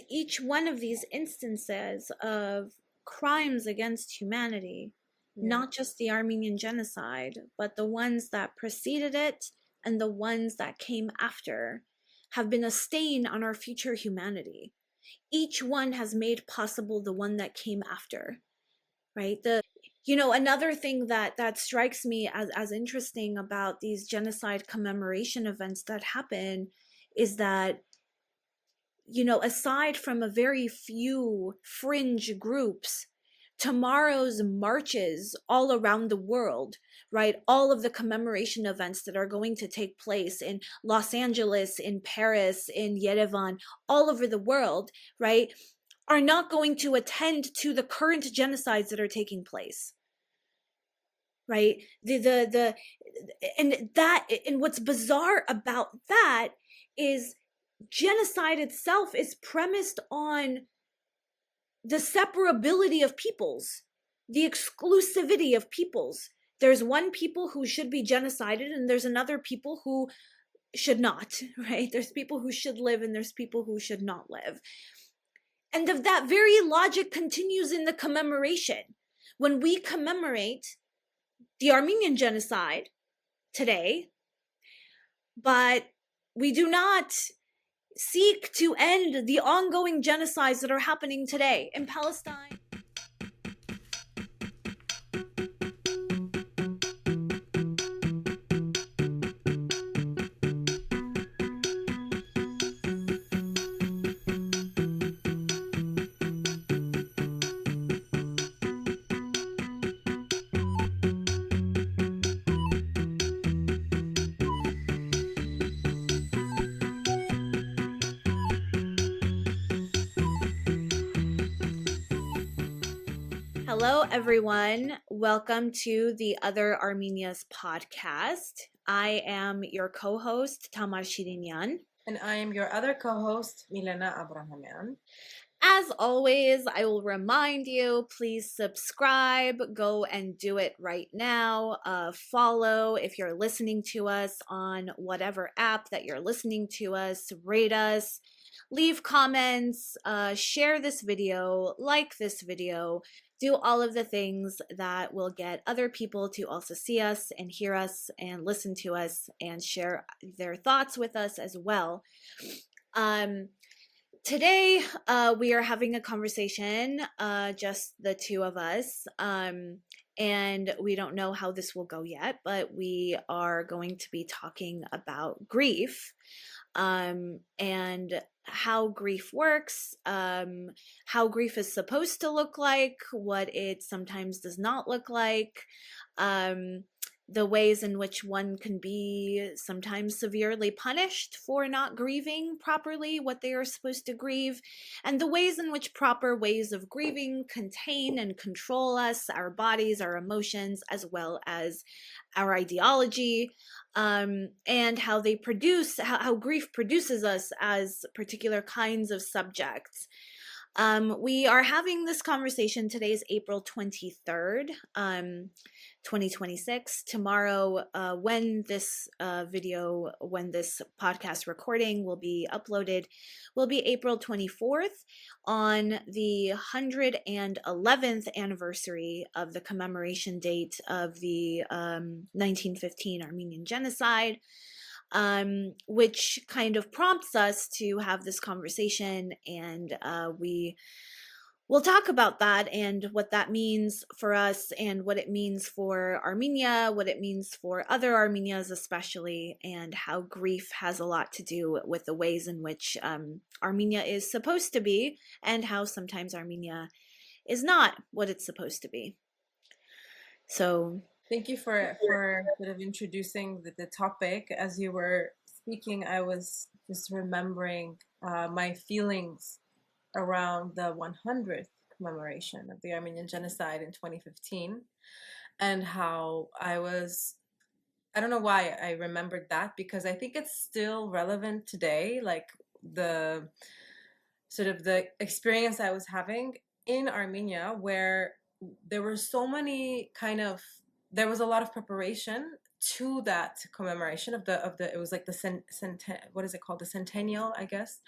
each one of these instances of crimes against humanity, Yeah. not just the Armenian genocide, but the ones that preceded it and the ones that came after, have been a stain on our future humanity. Each one has made possible the one that came after, right? Another thing that strikes me as interesting about these genocide commemoration events that happen is that, aside from a very few fringe groups, tomorrow's marches all around the world, right? All of the commemoration events that are going to take place in Los Angeles, in Paris, in Yerevan, all over the world, right, are not going to attend to the current genocides that are taking place. Right? And what's bizarre about that is genocide itself is premised on the separability of peoples, the exclusivity of peoples. There's one people who should be genocided, and there's another people who should not, right? There's people who should live, and there's people who should not live. And that very logic continues in the commemoration. When we commemorate the Armenian genocide today, but we do not seek to end the ongoing genocides that are happening today in Palestine. Hello, everyone. Welcome to the Other Armenias podcast. I am your co-host, Tamar Shirinyan. And I am your other co-host, Milena Abrahamian. As always, I will remind you, please subscribe. Go and do it right now. Follow if you're listening to us on whatever app that you're listening to us. Rate us. Leave comments. Share this video. Like this video. Do all of the things that will get other people to also see us and hear us and listen to us and share their thoughts with us as well. Today, we are having a conversation, just the two of us, and we don't know how this will go yet, but we are going to be talking about grief, and how grief works, how grief is supposed to look like, what it sometimes does not look like, the ways in which one can be sometimes severely punished for not grieving properly what they are supposed to grieve, and the ways in which proper ways of grieving contain and control us, our bodies, our emotions, as well as our ideology, and how they produce, how grief produces us as particular kinds of subjects. We are having this conversation. Today is April 23rd, 2026. Tomorrow, when this podcast recording will be uploaded, will be April 24th, on the 111th anniversary of the commemoration date of the 1915 Armenian Genocide. Which kind of prompts us to have this conversation, and we'll talk about that and what that means for us and what it means for Armenia, what it means for other Armenias especially, and how grief has a lot to do with the ways in which Armenia is supposed to be, and how sometimes Armenia is not what it's supposed to be. So thank you for sort of introducing the topic. As you were speaking, I was just remembering my feelings around the 100th commemoration of the Armenian Genocide in 2015, and how I don't know why I remembered that, because I think it's still relevant today, like the sort of the experience I was having in Armenia, where there were so many there was a lot of preparation to that commemoration of the it was like the what is it called, the centennial, I guess,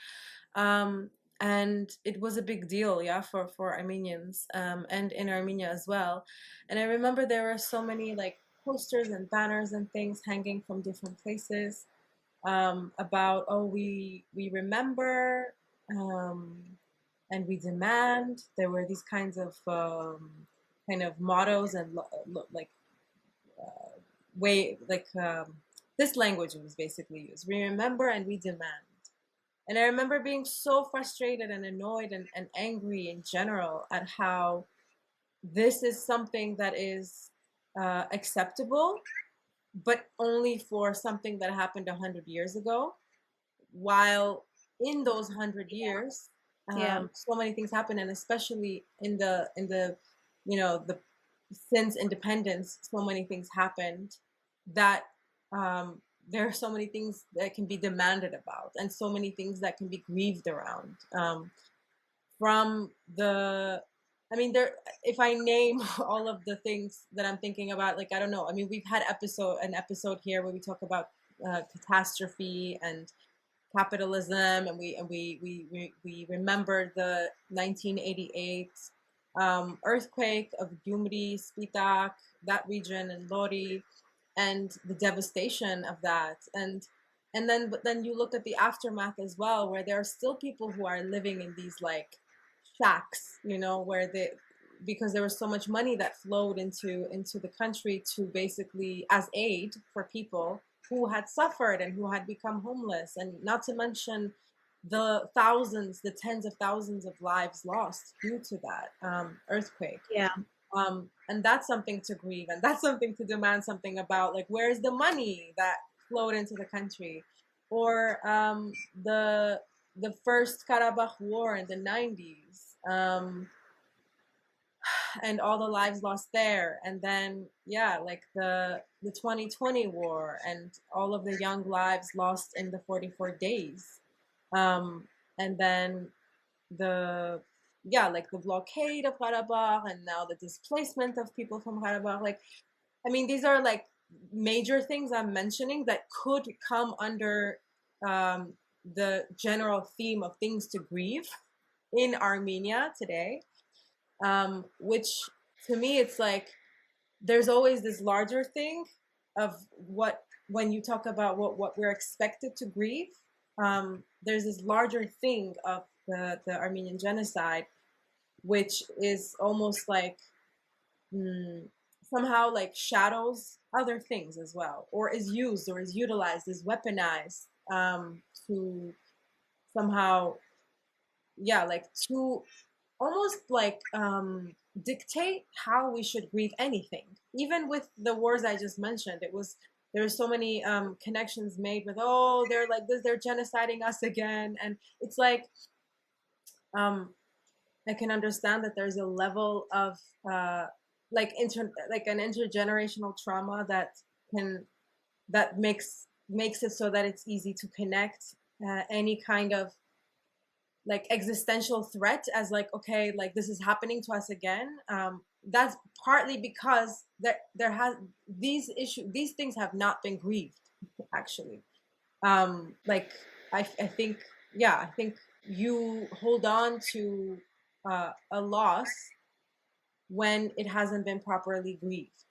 and it was a big deal, yeah, for Armenians, and in Armenia as well. And I remember there were so many like posters and banners and things hanging from different places, about, oh, we remember, and we demand. There were these kinds of kind of mottos and like way like this language was basically used. We remember and we demand. And I remember being so frustrated and annoyed and angry in general at how this is something that is acceptable, but only for something that happened 100 years ago. While in those 100 years, Yeah. so many things happen, and especially in the the since independence, so many things happened that there are so many things that can be demanded about, and so many things that can be grieved around. From the, I mean, there. If I name all of the things that I'm thinking about, like, I don't know. I mean, we've had an episode here where we talk about catastrophe and capitalism, and we remember the 1988 earthquake of Gyumri, Spitak, that region, and Lori, and the devastation of that. And then but then you look at the aftermath as well, where there are still people who are living in these like shacks, where they, because there was so much money that flowed into the country to basically as aid for people who had suffered and who had become homeless, and not to mention the thousands, the tens of thousands of lives lost due to that earthquake. Yeah. And that's something to grieve, and that's something to demand something about. Like, where's the money that flowed into the country? Or the first Karabakh War in the 90s, and all the lives lost there. And then, yeah, like the 2020 war and all of the young lives lost in the 44 days. And then the, yeah, like the blockade of Karabakh, and now the displacement of people from Karabakh. Like, I mean, these are like major things I'm mentioning that could come under the general theme of things to grieve in Armenia today, which to me, it's like there's always this larger thing of what, when you talk about what we're expected to grieve, there's this larger thing of the Armenian genocide, which is almost like somehow like shadows other things as well, or is used or is utilized, is weaponized, to somehow, yeah, like to almost like dictate how we should grieve anything. Even with the wars I just mentioned, it was, there's so many connections made with, oh, they're like this, they're genociding us again. And it's like, um, I can understand that there's a level of like an intergenerational trauma that can, that makes it so that it's easy to connect any kind of like existential threat as like, okay, like this is happening to us again. That's partly because there has, these things have not been grieved, actually. Like, I think, yeah, I think you hold on to a loss when it hasn't been properly grieved,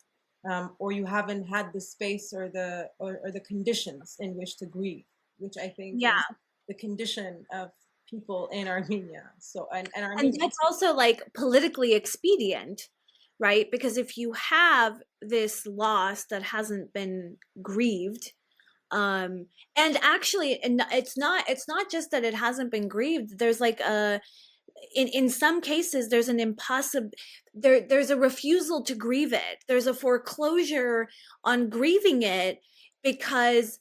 or you haven't had the space or the conditions in which to grieve, which I think Yeah. is the condition of people in Armenia. So, and And Armenia. that's also like politically expedient, right? Because if you have this loss that hasn't been grieved, and actually, and it's not just that it hasn't been grieved. There's like a, in some cases there's an impossible, there's a refusal to grieve it. There's a foreclosure on grieving it, because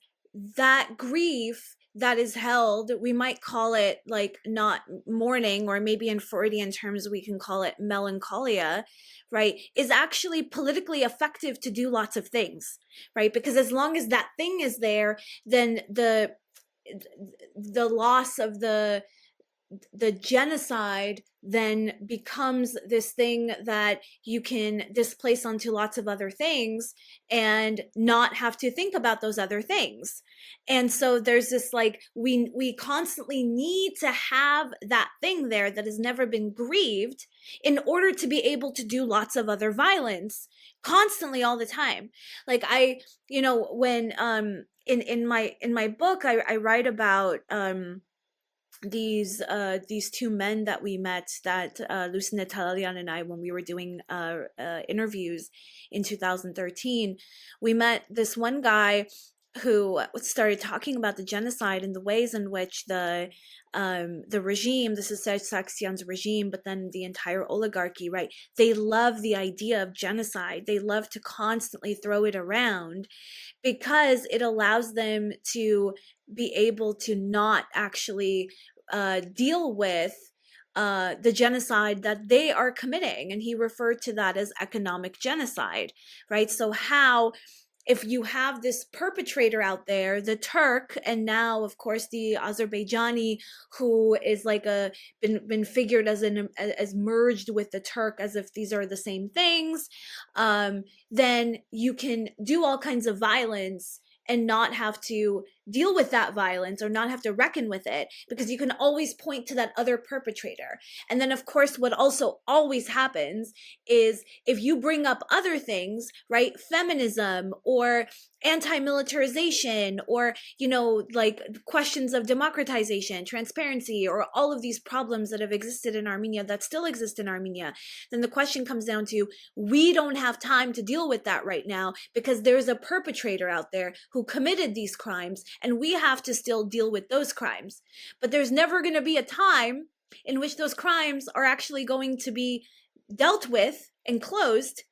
that grief that is held, we might call it like not mourning, or maybe in Freudian terms we can call it melancholia, right, is actually politically effective to do lots of things, right? Because as long as that thing is there, then the loss of the the genocide then becomes this thing that you can displace onto lots of other things and not have to think about those other things. And so there's this like we constantly need to have that thing there that has never been grieved in order to be able to do lots of other violence constantly all the time. Like I, when in my book I write about these two men that we met, that Lucinda Talalian and I, when we were doing interviews in 2013, we met this one guy who started talking about the genocide and the ways in which the regime, this is Sargsyan's regime, but then the entire oligarchy, right? They love the idea of genocide. They love to constantly throw it around because it allows them to be able to not actually deal with the genocide that they are committing. And he referred to that as economic genocide, right? So how, if you have this perpetrator out there, the Turk, and now of course the Azerbaijani, who is like been figured as merged with the Turk, as if these are the same things, then you can do all kinds of violence and not have to deal with that violence or not have to reckon with it, because you can always point to that other perpetrator. And then of course what also always happens is if you bring up other things, right, feminism or anti-militarization, or like questions of democratization, transparency, or all of these problems that have existed in Armenia, that still exist in Armenia, then the question comes down to, we don't have time to deal with that right now because there's a perpetrator out there who committed these crimes and we have to still deal with those crimes. But there's never going to be a time in which those crimes are actually going to be dealt with and closed,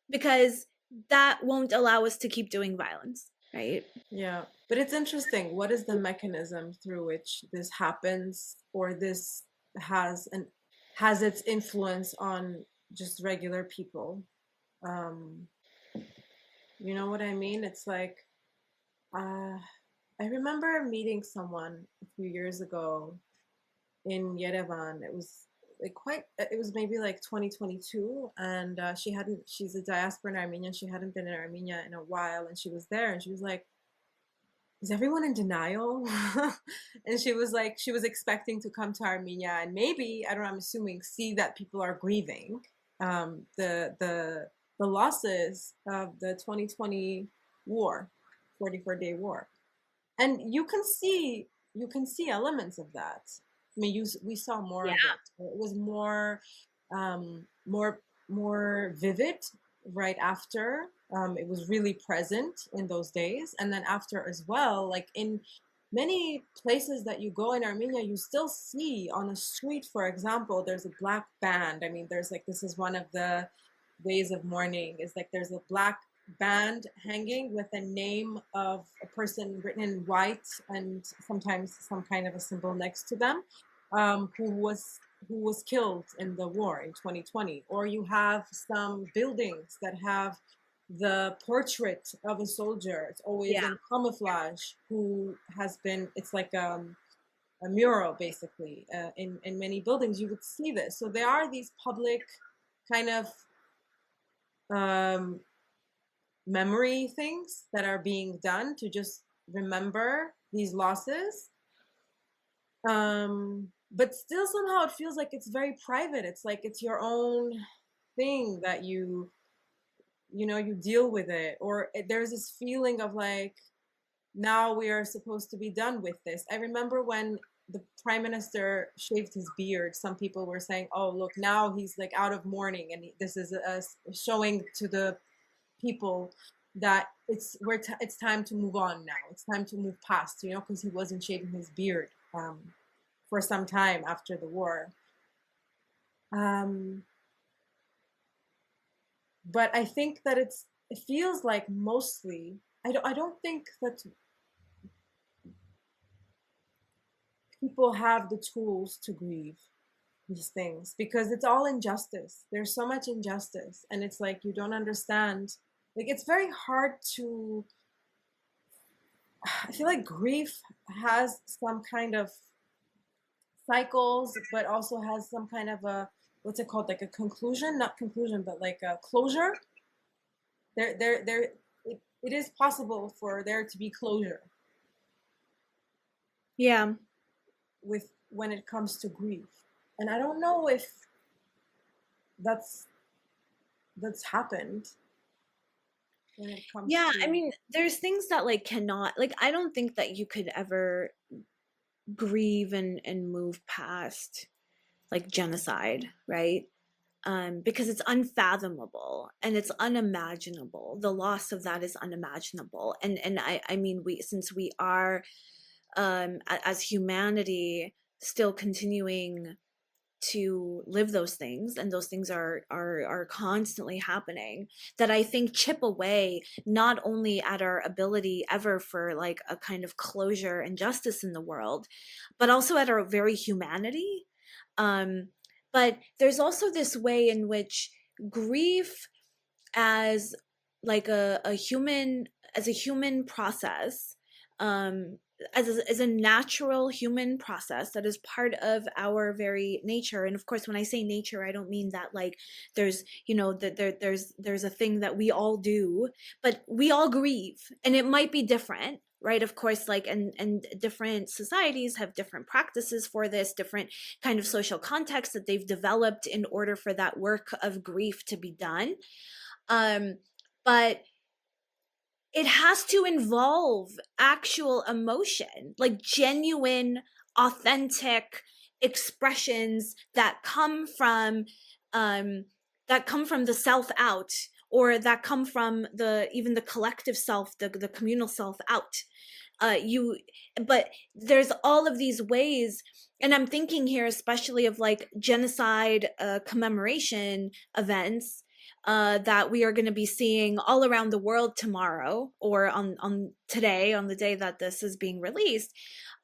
because that won't allow us to keep doing violence, right? Yeah, but it's interesting. What is the mechanism through which this happens, or this has its influence on just regular people? Um, you know what I mean? It's like, uh, I remember meeting someone a few years ago in Yerevan. It was it was maybe like 2022, and she's a diasporan Armenian. She hadn't been in Armenia in a while, and she was there, and she was like, is everyone in denial? And she was like, she was expecting to come to Armenia and maybe, I don't know, I'm assuming, see that people are grieving the losses of the 2020 war, 44-day war. And you can see elements of that. I mean, we saw more Yeah. of it. It was more vivid right after. It was really present in those days, and then after as well. Like in many places that you go in Armenia, you still see on the street, for example, there's a black band. I mean, there's like, this is one of the ways of mourning, is like there's a black band hanging with a name of a person written in white and sometimes some kind of a symbol next to them, who was killed in the war in 2020. Or you have some buildings that have the portrait of a soldier. It's always Yeah. in camouflage, who has been. It's like a mural, basically. In many buildings, you would see this. So there are these public kind of um, memory things that are being done to just remember these losses. But still, somehow it feels like it's very private. It's like it's your own thing that you deal with it. Or there's this feeling of like, now we are supposed to be done with this. I remember when the prime minister shaved his beard, some people were saying, oh, look, now he's like out of mourning, and this is showing to the people that it's time to move on now. It's time to move past, because he wasn't shaving his beard for some time after the war. But I think that it feels like mostly, I don't think that people have the tools to grieve these things, because it's all injustice. There's so much injustice, and it's like you don't understand. Like, it's very hard to, I feel like grief has some kind of cycles, but also has some kind of a, what's it called, like a conclusion, not conclusion, but like a closure. There, it is possible for there to be closure Yeah. with when it comes to grief, and I don't know if that's that's happened when it comes Yeah, I to. mean, there's things that like cannot, like I don't think that you could ever grieve and move past like genocide, right? Because it's unfathomable and it's unimaginable. The loss of that is unimaginable. And I mean, we, since we are as humanity still continuing to live those things, and those things are constantly happening, that I think chip away not only at our ability ever for like a kind of closure and justice in the world, but also at our very humanity. um but there's also this way in which grief as like a human, as a human process, um as a natural human process that is part of our very nature. And of course, when I say nature, I don't mean that like there's, you know, that there's a thing that we all do, but we all grieve, and it might be different, right? Of course, like, and different societies have different practices for this, different kind of social context that they've developed in order for that work of grief to be done. um, but it has to involve actual emotion, like genuine, authentic expressions um, that come from the self out, or that come from the even the collective self, the communal self out. You, but there's all of these ways, and I'm thinking here especially of like genocide commemoration events that we are going to be seeing all around the world tomorrow, or on today, on the day that this is being released,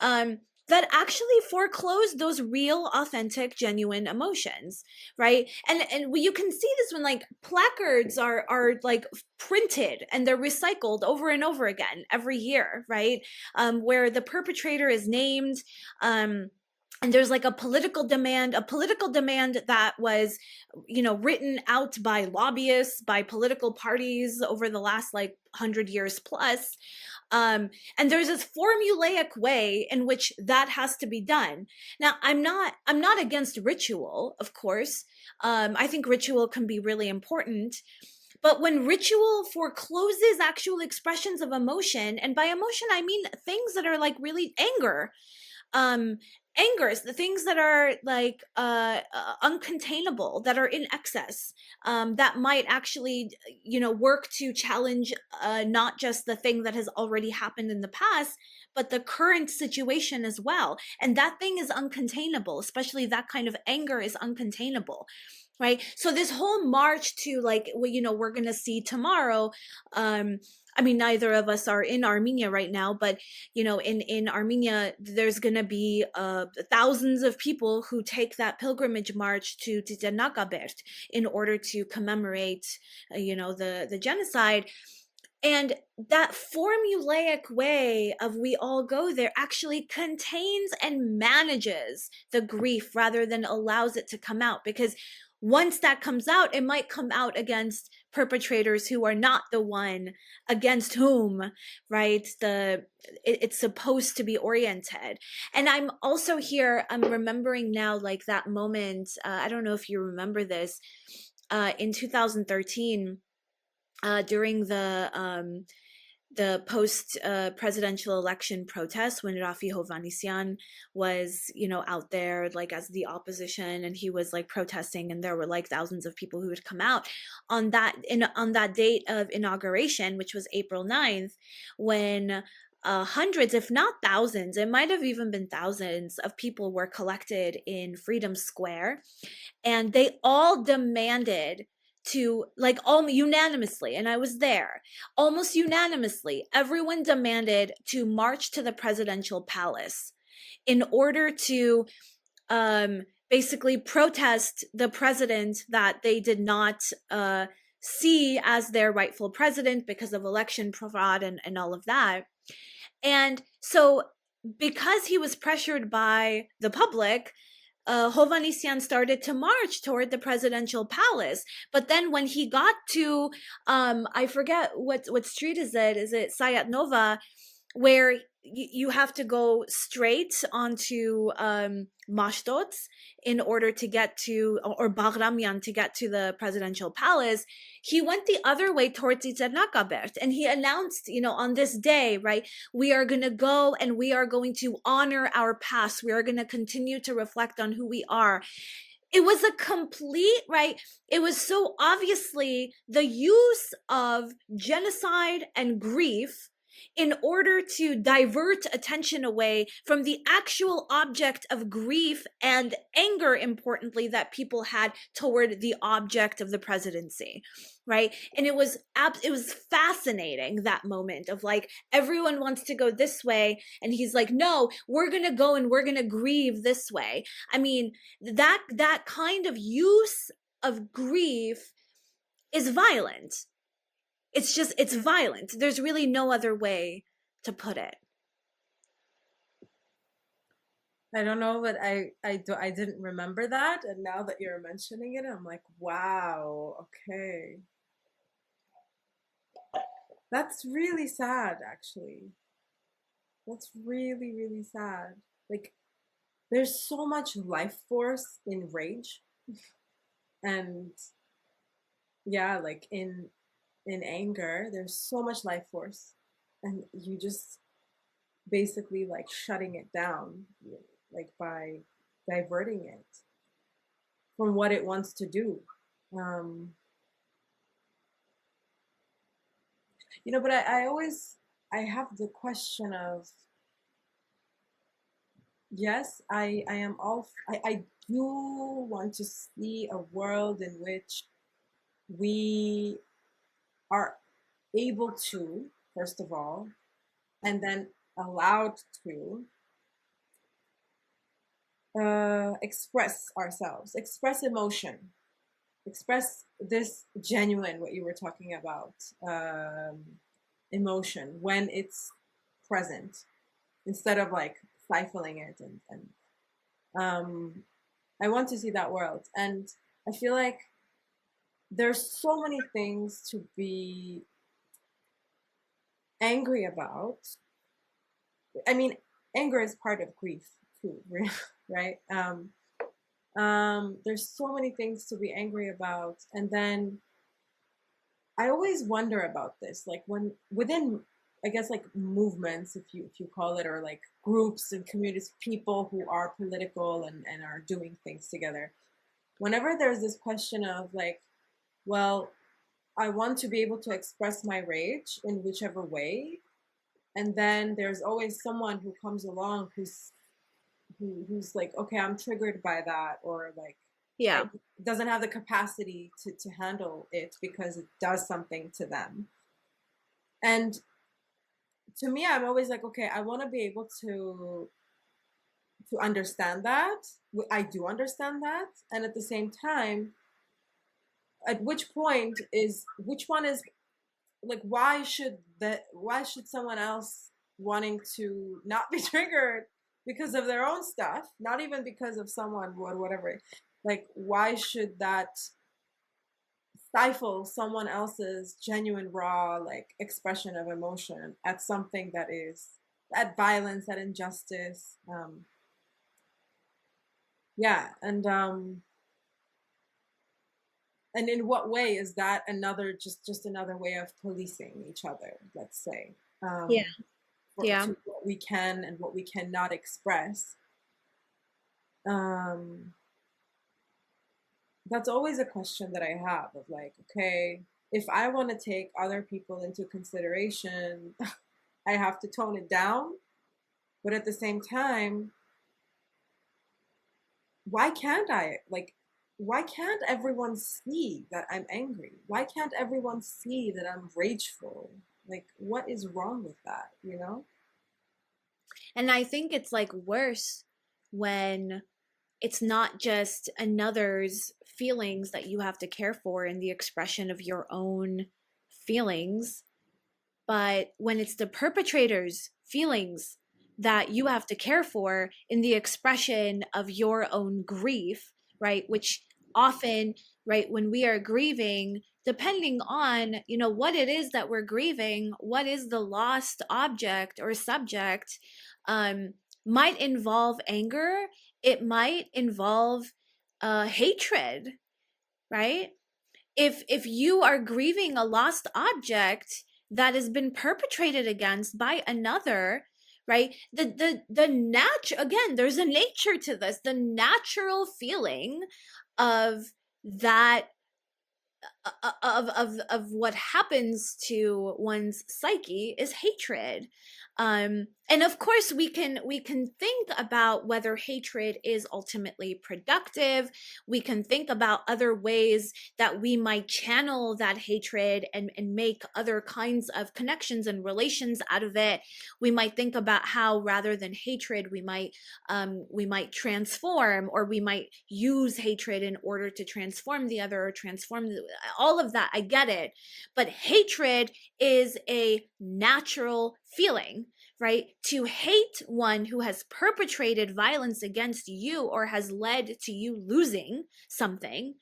um, that actually foreclose those real, authentic, genuine emotions, right? And you can see this when like placards are like printed and they're recycled over and over again every year, right? Where the perpetrator is named. And there's like a political demand that was, you know, written out by lobbyists, by political parties over the last like 100 years plus. And there's this formulaic way in which that has to be done. Now, I'm not against ritual, of course. I think ritual can be really important, but when ritual forecloses actual expressions of emotion, and by emotion I mean things that are like really anger, um angers, the things that are like uncontainable, that are in excess, that might actually, you know, work to challenge not just the thing that has already happened in the past, but the current situation as well. And that thing is uncontainable, especially that kind of anger is uncontainable, right? So this whole march to like, well, you know, we're gonna see tomorrow, I mean, neither of us are in Armenia right now, but you know, in Armenia, there's gonna be thousands of people who take that pilgrimage march to Titianakabert in order to commemorate, you know, the genocide. And that formulaic way of we all go there actually contains and manages the grief rather than allows it to come out. Because once that comes out, it might come out against perpetrators who are not the one against whom, right, it's supposed to be oriented. And I'm also here, I'm remembering now like that moment, I don't know if you remember this, in 2013, during the post presidential election protests, when Rafi Hovhannisyan was, you know, out there like as the opposition, and he was like protesting, and there were like thousands of people who had come out on that date of inauguration, which was April 9th, when hundreds, if not thousands, it might have even been thousands of people were collected in Freedom Square, and they all demanded to, like, all unanimously, and I was there, almost unanimously everyone demanded to march to the presidential palace in order to basically protest the president that they did not see as their rightful president because of election fraud and all of that. And so because he was pressured by the public, Hovhannisyan started to march toward the presidential palace. But then when he got to, I forget what street is it? Is it Sayat Nova, where you have to go straight onto Mashtot in order to get to, or Bagramyan to get to the presidential palace. He went the other way towards Itzernakabert, and he announced, on this day, right, we are going to go and we are going to honor our past. We are going to continue to reflect on who we are. It was a complete, right, it was so obviously the use of genocide and grief in order to divert attention away from the actual object of grief and anger, importantly, that people had toward the object of the presidency, right? And it was fascinating, that moment of like, everyone wants to go this way, and he's like, no, we're gonna go and we're gonna grieve this way. I mean, that kind of use of grief is violent. It's violent. There's really no other way to put it. I don't know, but I didn't remember that, and now that you're mentioning it, I'm like, wow, okay. That's really sad, actually. That's really, really sad. Like, there's so much life force in rage, and yeah, like in anger, there's so much life force, and you just basically like shutting it down, like by diverting it from what it wants to do. Um, but I always I have the question of, yes, I am all I do want to see a world in which we are able to, first of all, and then allowed to express ourselves, express emotion, express this genuine, what you were talking about, emotion when it's present, instead of like stifling it. And I want to see that world. And I feel like there's so many things to be angry about. I mean, anger is part of grief too, right? There's so many things to be angry about. And then I always wonder about this, like when within, I guess, like movements, if you call it, or like groups and communities, people who are political and are doing things together. Whenever there's this question of like, well, I want to be able to express my rage in whichever way, and then there's always someone who comes along who's like, okay, I'm triggered by that, or like, Yeah. it doesn't have the capacity to handle it because it does something to them. And to me, I'm always like, okay, I want to be able to understand that. I do understand that, and at the same time, at which point is which one is like, why should someone else wanting to not be triggered because of their own stuff, not even because of someone or whatever, like why should that stifle someone else's genuine raw like expression of emotion at something that is, at violence, at injustice. Yeah. And in what way is that another, just another way of policing each other, let's say, Yeah. Yeah. to what we can and what we cannot express. um that's always a question that I have, of like, okay, if I want to take other people into consideration, I have to tone it down, but at the same time, why can't I, like, why can't everyone see that I'm angry? Why can't everyone see that I'm rageful? Like, what is wrong with that, you know? And I think it's like worse when it's not just another's feelings that you have to care for in the expression of your own feelings, but when it's the perpetrator's feelings that you have to care for in the expression of your own grief, right? Which often, right, when we are grieving, depending on, what it is that we're grieving, what is the lost object or subject, um, might involve anger, it might involve hatred, right? If you are grieving a lost object that has been perpetrated against by another, right, again, there's a nature to this. The natural feeling of that, of what happens to one's psyche, is hatred. And of course we can think about whether hatred is ultimately productive. We can think about other ways that we might channel that hatred and make other kinds of connections and relations out of it. We might think about how, rather than hatred, we might transform, or we might use hatred in order to transform the other, or all of that. I get it. But hatred is a natural feeling, right? To hate one who has perpetrated violence against you or has led to you losing something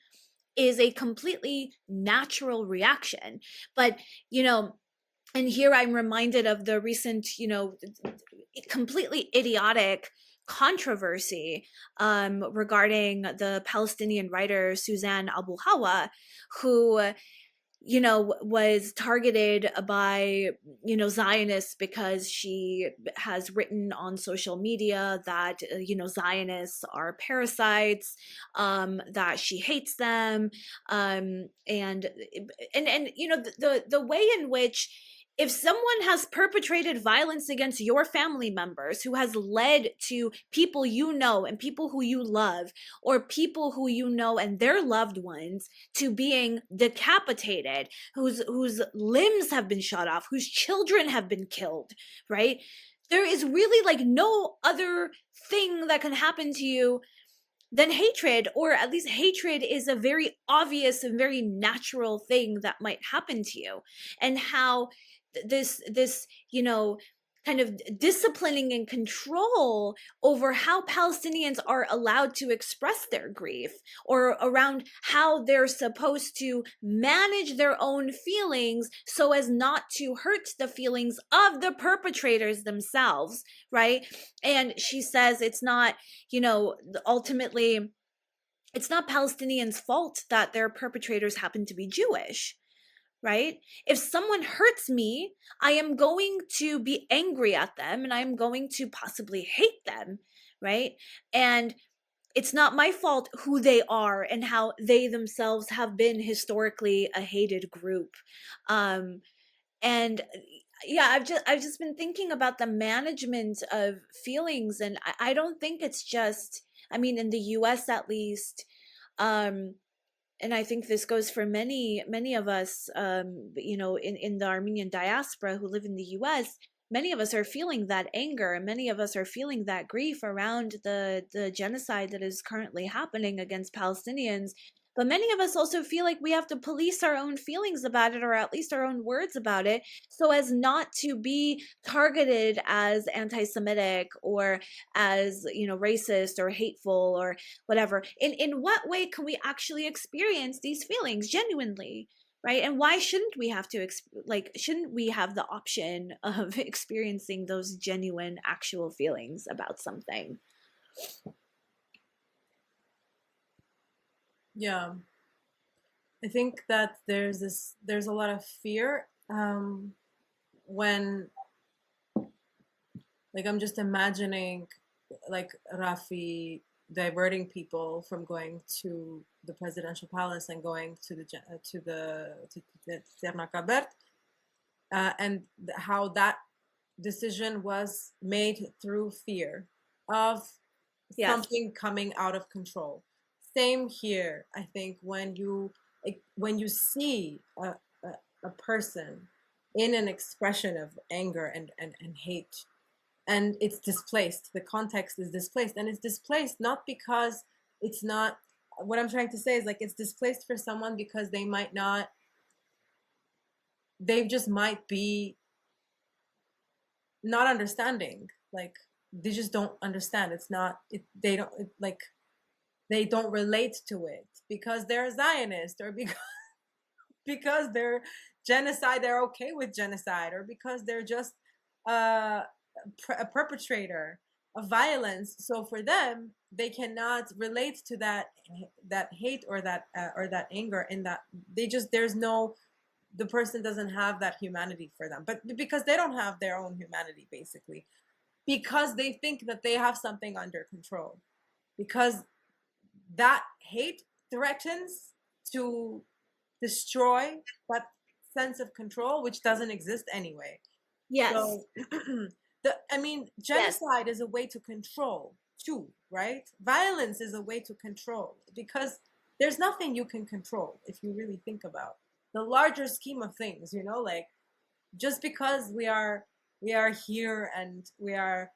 is a completely natural reaction. But, and here I'm reminded of the recent, completely idiotic controversy regarding the Palestinian writer Suzanne Abu Hawa, who was targeted by, Zionists because she has written on social media that, Zionists are parasites, that she hates them, and the way in which, if someone has perpetrated violence against your family members, who has led to people and people who you love, or people who and their loved ones to being decapitated, whose limbs have been shot off, whose children have been killed, right? There is really like no other thing that can happen to you than hatred, or at least hatred is a very obvious and very natural thing that might happen to you. And how this kind of disciplining and control over how Palestinians are allowed to express their grief, or around how they're supposed to manage their own feelings so as not to hurt the feelings of the perpetrators themselves, right? And she says it's not, ultimately, it's not Palestinians' fault that their perpetrators happen to be Jewish, right? If someone hurts me, I am going to be angry at them, and I am going to possibly hate them, right? And it's not my fault who they are and how they themselves have been historically a hated group. And yeah, I've just been thinking about the management of feelings, and I don't think it's just, I mean, in the US at least, um and I think this goes for many of us, in the Armenian diaspora who live in the US. Many of us are feeling that anger, and many of us are feeling that grief around the genocide that is currently happening against Palestinians. But many of us also feel like we have to police our own feelings about it, or at least our own words about it, so as not to be targeted as anti-Semitic, or as, racist or hateful, or whatever. In what way can we actually experience these feelings genuinely, right? And why shouldn't we have to shouldn't we have the option of experiencing those genuine actual feelings about something? Yeah, I think that there's a lot of fear, when, like, I'm just imagining, like, Rafi diverting people from going to the presidential palace and going to the Ternakabert, and how that decision was made through fear of Yes. something coming out of control. Same here. I think when you see a person in an expression of anger and hate, and it's displaced, the context is displaced, and it's displaced not because it's not, what I'm trying to say is, like, it's displaced for someone because they just might be not understanding, like, they just don't understand. It's not it, they don't it, like they don't relate to it because they're Zionist, or because they're genocide, they're okay with genocide, or because they're just uh, a perpetrator of violence. So for them, they cannot relate to that hate or that anger, and that they just there's no the person doesn't have that humanity for them. But because they don't have their own humanity, basically, because they think that they have something under control, because that hate threatens to destroy that sense of control, which doesn't exist anyway. Yes. So, I mean, Yes. genocide is a way to control too, right? Violence is a way to control, because there's nothing you can control if you really think about the larger scheme of things. Like, just because we are here and we are,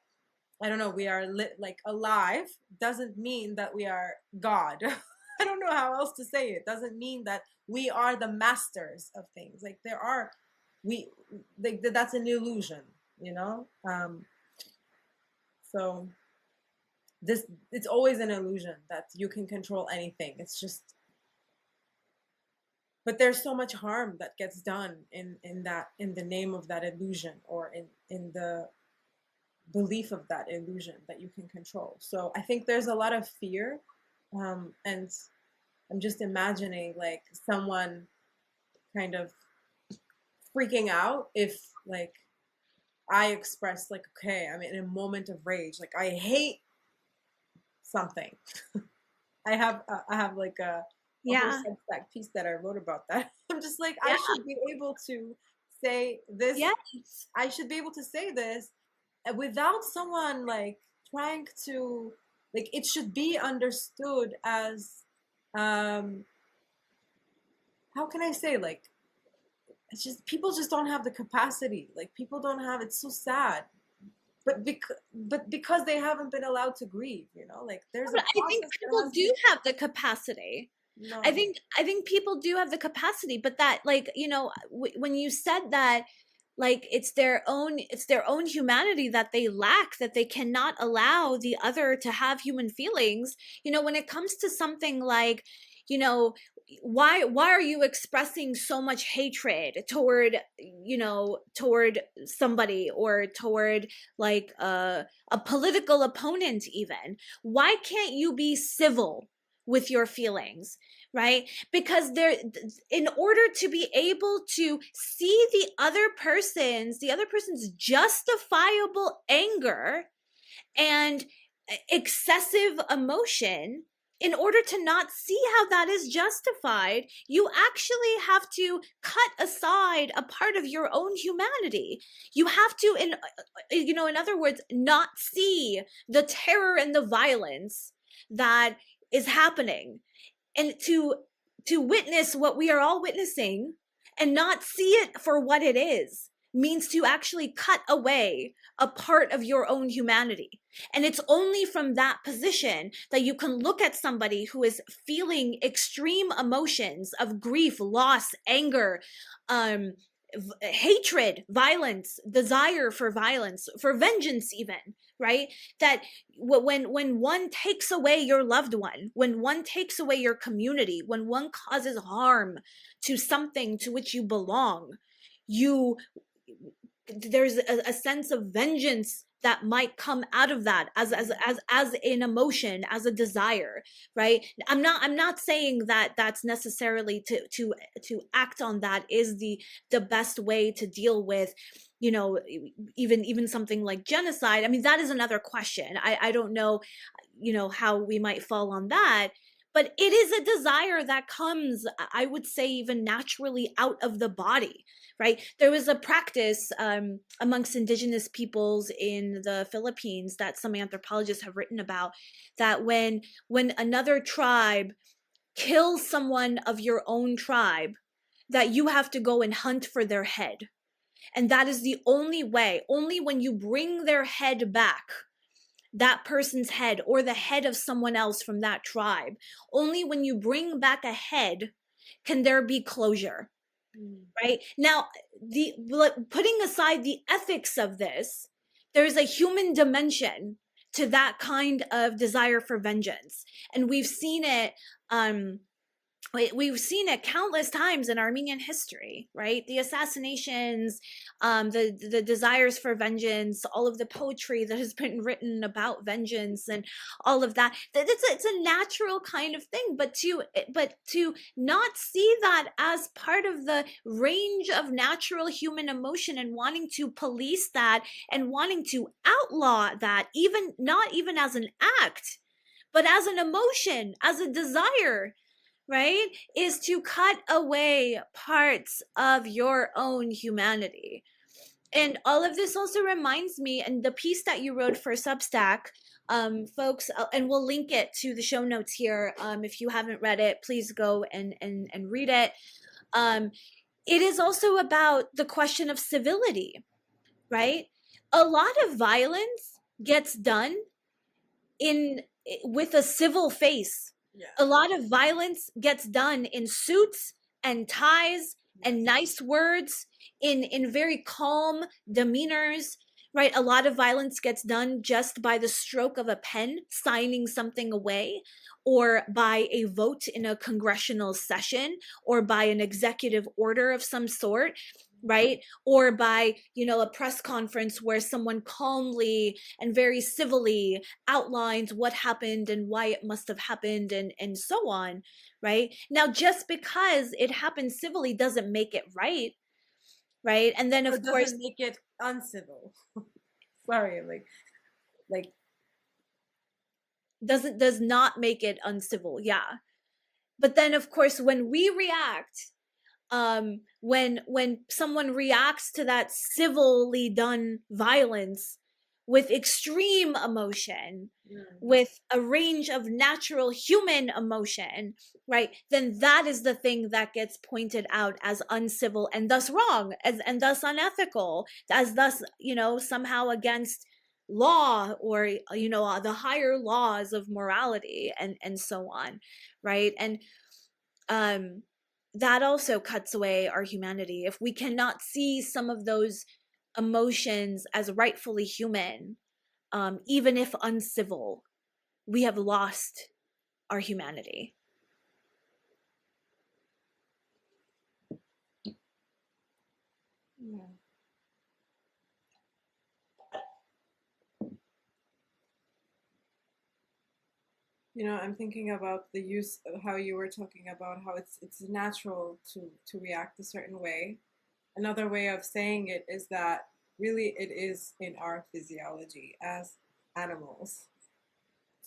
I don't know, we are like alive, doesn't mean that we are God. I don't know how else to say it. Doesn't mean that we are the masters of things. Like, there are, we, like, that's an illusion, you know? So this, it's always an illusion that you can control anything. It's just, but there's so much harm that gets done in the name of that illusion, or in the belief of that illusion that you can control. So I think there's a lot of fear, and I'm just imagining like someone kind of freaking out if, like, I express like, okay, I'm in a moment of rage, like I hate something. I have like a whole Yeah. Substack piece that I wrote about that. I'm just like, I Yeah. should be able to say this. Yes. I should be able to say this without someone like trying to, like, it should be understood as, um how can I say, like, it's just people just don't have the capacity, like people don't have, it's so sad, but because they haven't been allowed to grieve, like there's a But I think process that people has to do be. have the capacity. I No. think I think people do have the capacity, but that, like, when you said that, like, it's their own humanity that they lack, that they cannot allow the other to have human feelings. When it comes to something like, you know why are you expressing so much hatred toward somebody, or toward, like, a political opponent even? Why can't you be civil with your feelings, right? Because in order to be able to see the other person's justifiable anger and excessive emotion, in order to not see how that is justified, you actually have to cut aside a part of your own humanity. You have to, in other words, not see the terror and the violence that is happening, and to witness what we are all witnessing and not see it for what it is, means to actually cut away a part of your own humanity. And it's only from that position that you can look at somebody who is feeling extreme emotions of grief, loss, anger, um hatred, violence, desire for violence, for vengeance even, right? That when one takes away your loved one, when one takes away your community, when one causes harm to something to which you belong, you there's a sense of vengeance that might come out of that, as an emotion, as a desire, right? I'm not saying that that's necessarily to act on that is the best way to deal with, even something like genocide. I mean, that is another question. I don't know, how we might fall on that, but it is a desire that comes, I would say, even naturally out of the body, right? There was a practice, amongst indigenous peoples in the Philippines, that some anthropologists have written about, that when another tribe kills someone of your own tribe, that you have to go and hunt for their head. And that is the only way, only when you bring their head back, that person's head or the head of someone else from that tribe, only when you bring back a head can there be closure. Mm. Right now, putting aside the ethics of this, there's a human dimension to that kind of desire for vengeance. And we've seen it countless times in Armenian history, right? The assassinations, the desires for vengeance, all of the poetry that has been written about vengeance, and all of that. It's a natural kind of thing, but to not see that as part of the range of natural human emotion and wanting to police that and wanting to outlaw that, even not even as an act, but as an emotion, as a desire, right, is to cut away parts of your own humanity. And all of this also reminds me, and the piece that you wrote for Substack, folks, and we'll link it to the show notes here. If you haven't read it, please go and read it. It is also about the question of civility, right? A lot of violence gets done in with a civil face. Yeah. A lot of violence gets done in suits and ties and nice words, in very calm demeanors, right? A lot of violence gets done just by the stroke of a pen signing something away, or by a vote in a congressional session, or by an executive order of some sort, right? Or by, a press conference where someone calmly and very civilly outlines what happened and why it must have happened, and so on, right? Now, just because it happened civilly doesn't make it right? And then, Or of course, doesn't make it uncivil. Sorry, like does not make it uncivil, yeah. But then, of course, when we react, when someone reacts to that civilly done violence with extreme emotion, with a range of natural human emotion, right, then that is the thing that gets pointed out as uncivil and thus wrong, and thus unethical, as thus, somehow against law, or the higher laws of morality, and so on, right? And um that also cuts away our humanity. If we cannot see some of those emotions as rightfully human, even if uncivil, we have lost our humanity. yeah. I'm thinking about the use of how you were talking about how it's natural to react a certain way. Another way of saying it is that really it is in our physiology as animals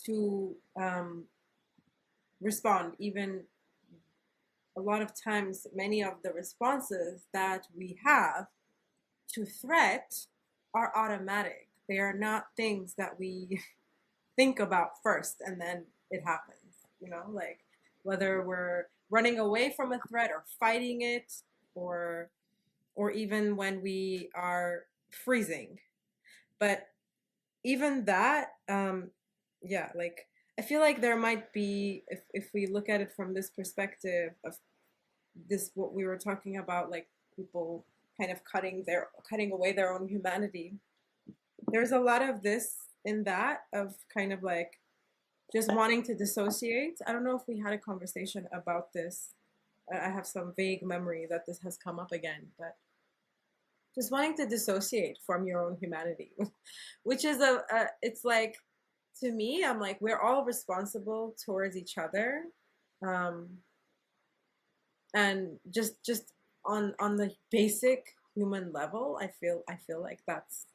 to respond. Even a lot of times, many of the responses that we have to threat are automatic. They are not things that we think about first and then it happens. Like whether we're running away from a threat or fighting it, or even when we are freezing. But even that, yeah, like I feel like there might be, if we look at it from this perspective of this, what we were talking about, like people kind of cutting away their own humanity. There's a lot of this in that, of kind of like just wanting to dissociate. I don't know if we had a conversation about this. I have some vague memory that this has come up again, but just wanting to dissociate from your own humanity, which is it's like, to me, I'm like, we're all responsible towards each other. Um, and just on the basic human level, I feel like that's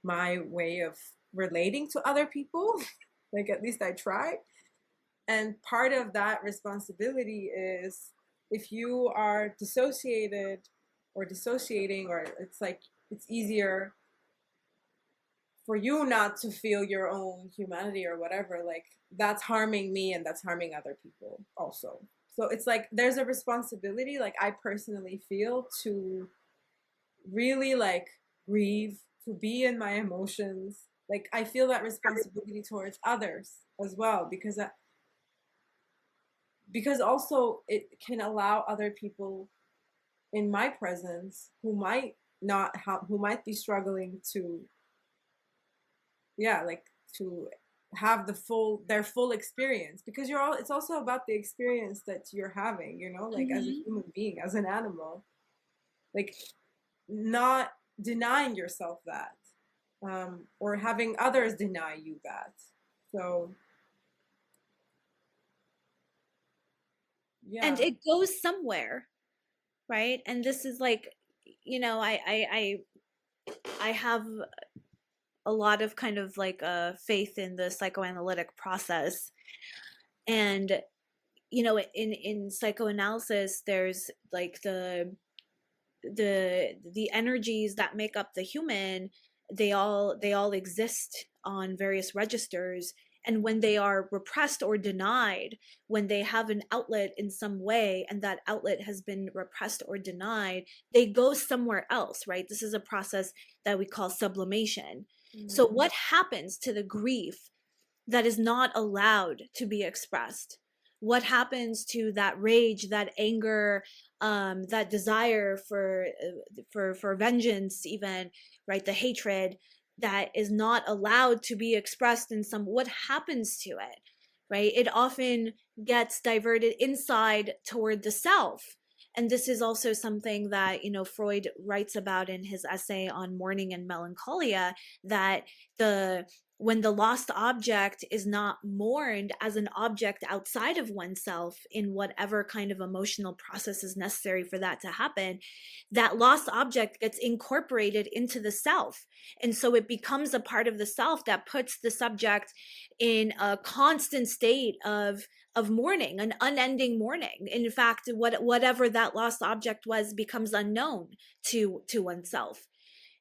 my way of relating to other people. Like, at least I try. And part of that responsibility is, if you are dissociated or dissociating, or it's like it's easier for you not to feel your own humanity or whatever, like that's harming me and that's harming other people also. So it's like there's a responsibility, like I personally feel, to really like grieve, to be in my emotions. Like I feel that responsibility towards others as well, because also it can allow other people in my presence who might not have, who might be struggling to, yeah, like to have their full experience, because it's also about the experience that you're having, you know, like as a Hmm. human being, as an animal, like not denying yourself that, or having others deny you that. So And yeah. it goes somewhere, right? And this is like, I have a lot of kind of like faith in the psychoanalytic process. And in psychoanalysis, there's like the energies that make up the human. They all exist on various registers, and when they are repressed or denied, when they have an outlet in some way and that outlet has been repressed or denied, they go somewhere else, right? This is a process that we call sublimation. So Mm. what happens to the grief that is not allowed to be expressed? What happens to that rage, that anger, that desire for vengeance, even, right? The hatred that is not allowed to be expressed in some. What happens to it, right? It often gets diverted inside toward the self. And this is also something that Freud writes about in his essay on mourning and melancholia, that the when the lost object is not mourned as an object outside of oneself in whatever kind of emotional process is necessary for that to happen, that lost object gets incorporated into the self. And so it becomes a part of the self that puts the subject in a constant state of mourning, an unending mourning. In fact, whatever that lost object was becomes unknown to oneself,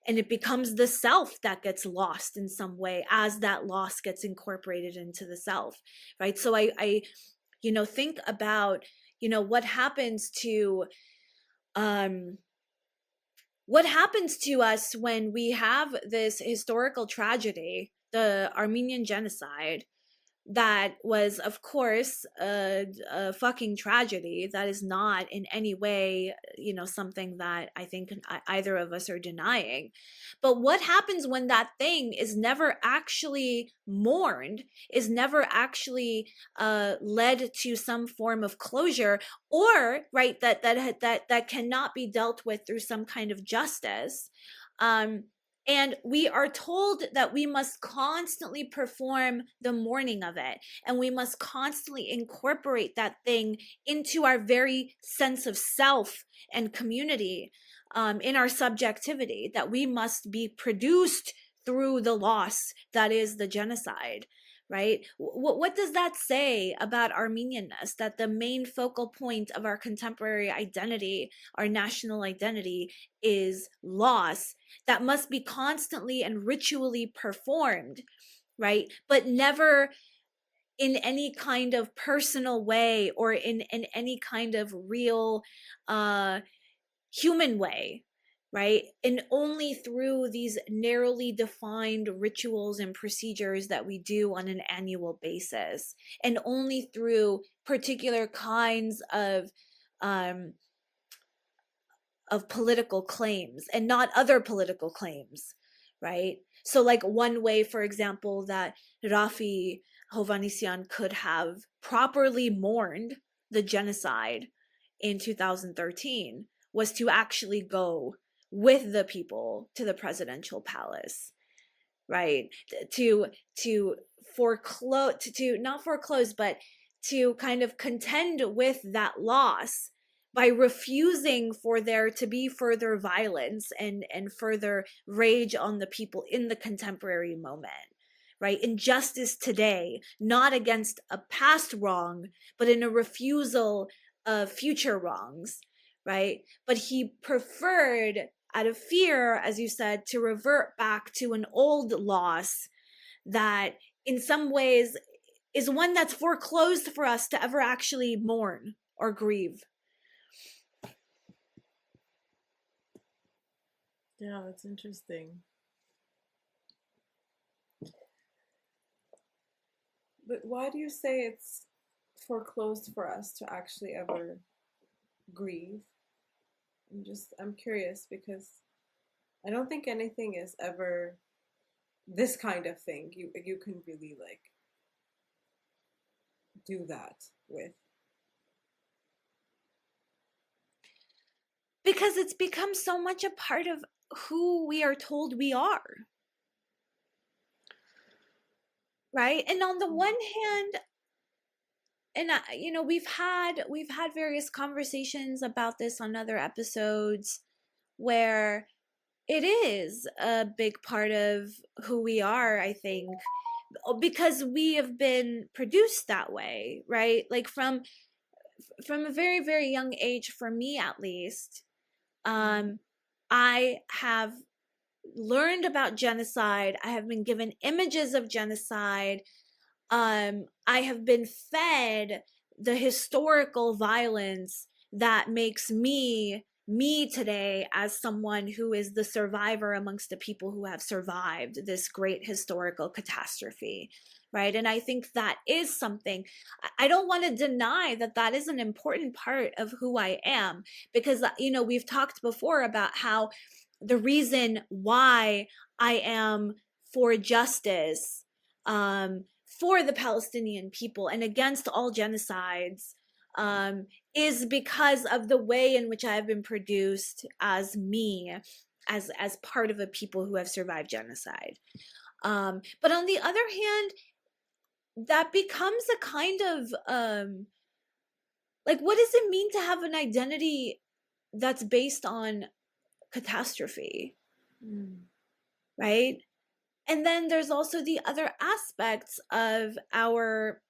and it becomes the self that gets lost in some way as that loss gets incorporated into the self, right? So I think about what happens to um what happens to us when we have this historical tragedy, the Armenian genocide, that was, of course, a fucking tragedy. That is not in any way, something that I think either of us are denying. But what happens when that thing is never actually mourned, is never actually led to some form of closure, or right, that cannot be dealt with through some kind of justice? Um, and we are told that we must constantly perform the mourning of it, and we must constantly incorporate that thing into our very sense of self and community, in our subjectivity, that we must be produced through the loss that is the genocide, right? What does that say about Armenianness, that the main focal point of our contemporary identity, our national identity, is loss that must be constantly and ritually performed, right? But never in any kind of personal way, or in any kind of real human way, right? And only through these narrowly defined rituals and procedures that we do on an annual basis, and only through particular kinds um, of political claims and not other political claims, right? So, like, one way, for example, that Rafi Hovhannisyan could have properly mourned the genocide in 2013 was to actually go with the people to the presidential palace, right? To foreclose, to not foreclose, but to kind of contend with that loss by refusing for there to be further violence and further rage on the people in the contemporary moment, right? Injustice today, not against a past wrong, but in a refusal of future wrongs, right? But he preferred, out of fear, as you said, to revert back to an old loss that in some ways is one that's foreclosed for us to ever actually mourn or grieve. Yeah, that's interesting. But why do you say it's foreclosed for us to actually ever grieve? I'm curious, because I don't think anything is ever this kind of thing you can really like do that with. Because it's become so much a part of who we are told we are, right? And on the one hand, and you know, we've had various conversations about this on other episodes where it is a big part of who we are, I think, because we have been produced that way, right? Like from a very, very young age, for me at least, um I have learned about genocide. I have been given images of genocide. I have been fed the historical violence that makes me today as someone who is the survivor amongst the people who have survived this great historical catastrophe, right? And I think that is something, I don't want to deny that that is an important part of who I am, because you know, we've talked before about how the reason why I am for justice, for the Palestinian people and against all genocides, um, is because of the way in which I have been produced as me, as part of a people who have survived genocide. But on the other hand, that becomes a kind of like, what does it mean to have an identity that's based on catastrophe, Mm. right? And then there's also the other aspects of our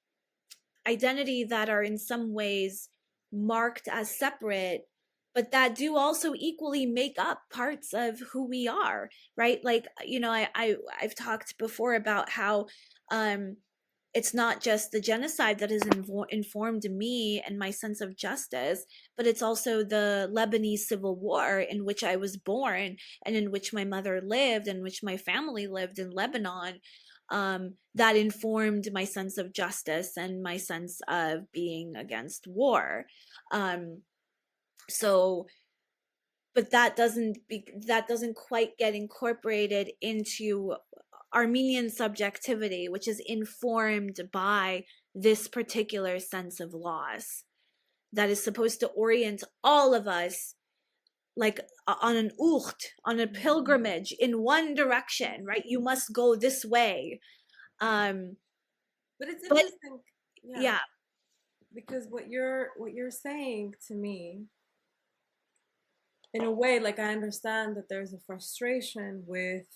identity that are in some ways marked as separate, but that do also equally make up parts of who we are, right? Like, you know, I've talked before about how um it's not just the genocide that has informed me and my sense of justice, but it's also the Lebanese civil war in which I was born and in which my mother lived and which my family lived in Lebanon, that informed my sense of justice and my sense of being against war. Um, so, but that doesn't quite get incorporated into Armenian subjectivity, which is informed by this particular sense of loss that is supposed to orient all of us like on an ucht, on a pilgrimage in one direction, right? You must go this way. Um, But it's but interesting, yeah, yeah, because what you're saying to me, in a way, like I understand that there's a frustration with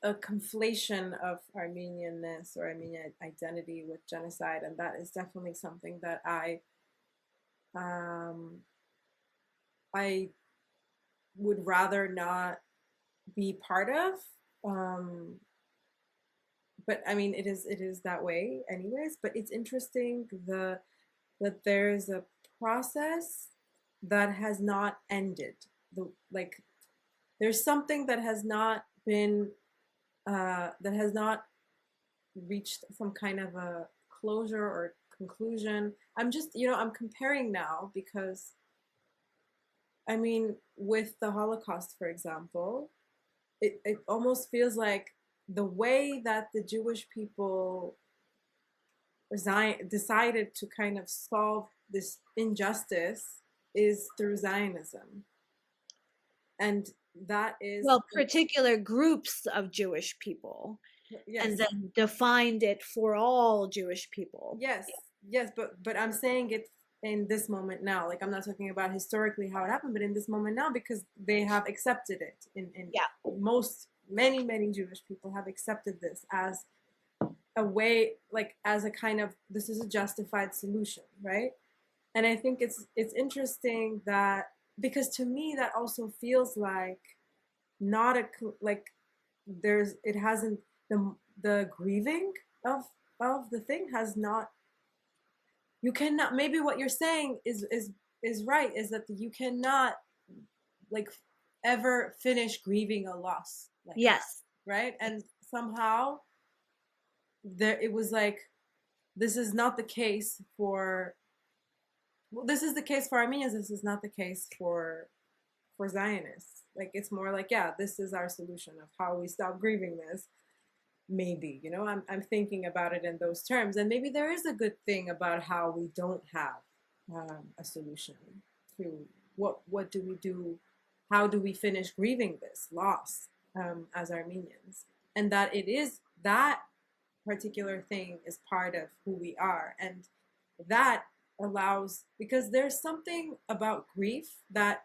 a conflation of Armenianness or Armenian identity with genocide, and that is definitely something that um, I would rather not be part of. Um, but I mean, it is that way, anyways. But it's interesting that there's a process that has not ended. Like there's something that has not been that has not reached some kind of a closure or conclusion. I'm just, I'm comparing now because I mean, with the Holocaust, for example, it almost feels like the way that the Jewish people decided to kind of solve this injustice is through Zionism. And that is, well, particular groups of Jewish people, and yes, then defined it for all Jewish people. yes, yes, but I'm saying it in this moment now. Like I'm not talking about historically how it happened, but in this moment now because they have accepted it. In Yeah. most many Jewish people have accepted this as a way, like as a kind of, this is a justified solution, right? And I think it's interesting that, because to me that also feels like not a like there's it hasn't the grieving of the thing has not, you cannot, maybe what you're saying is right, is that you cannot like ever finish grieving a loss like that, Yes. right? And somehow there it was like, this is not the case for, well, this is the case for Armenians, this is not the case for Zionists. Like it's more like, yeah, this is our solution of how we stop grieving this. Maybe, you know, I'm thinking about it in those terms, and maybe there is a good thing about how we don't have a solution to what do we do, how do we finish grieving this loss as Armenians, and that it is that particular thing is part of who we are, and that allows, because there's something about grief that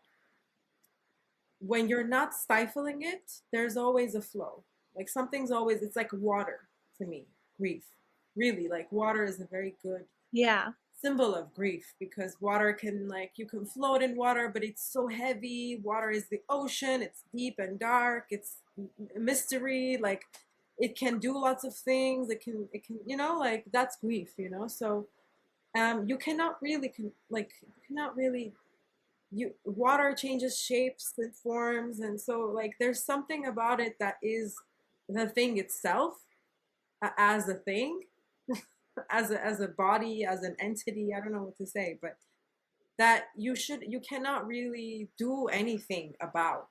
when you're not stifling it, there's always a flow. Like something's always, it's like water to me, grief. Really, like water is a very good Yeah. symbol of grief, because water can, like, you can float in water, but it's so heavy. Water is the ocean, it's deep and dark, it's a mystery. Like it can do lots of things. It can, you know, like that's grief, you know? So you cannot really, like, you cannot really you water changes shapes and forms, and so like there's something about it that is the thing itself, as a thing, as a body, as an entity. I don't know what to say, but that you cannot really do anything about.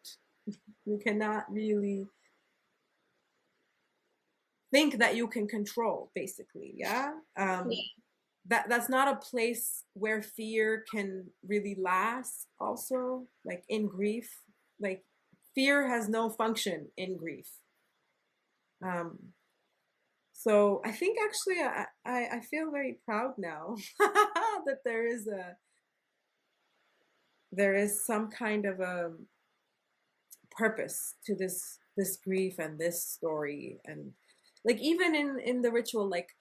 You cannot really think that you can control, basically. Yeah. That's not a place where fear can really last. Also, like in grief, like fear has no function in grief. um so I think actually I feel very proud now that there is some kind of a purpose to this grief and this story. And like even in the ritual, like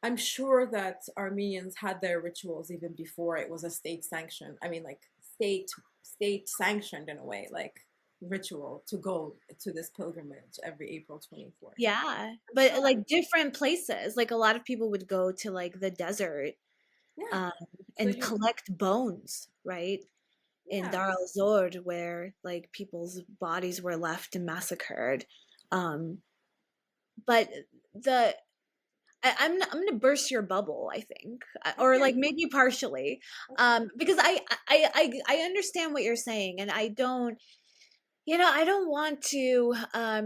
I'm sure that Armenians had their rituals even before it was a state sanctioned. I mean, like state sanctioned in a way, like ritual to go to this pilgrimage every April 24th. Yeah. I'm But sure. like different places. Like a lot of people would go to like the desert Yeah. um So and collect bones, right? In yeah. Dar al-Zor, where like people's bodies were left and massacred. Um but the I'm gonna burst your bubble, I think, or like Okay. maybe partially, Okay. because I understand what you're saying, and I don't, I don't want to, I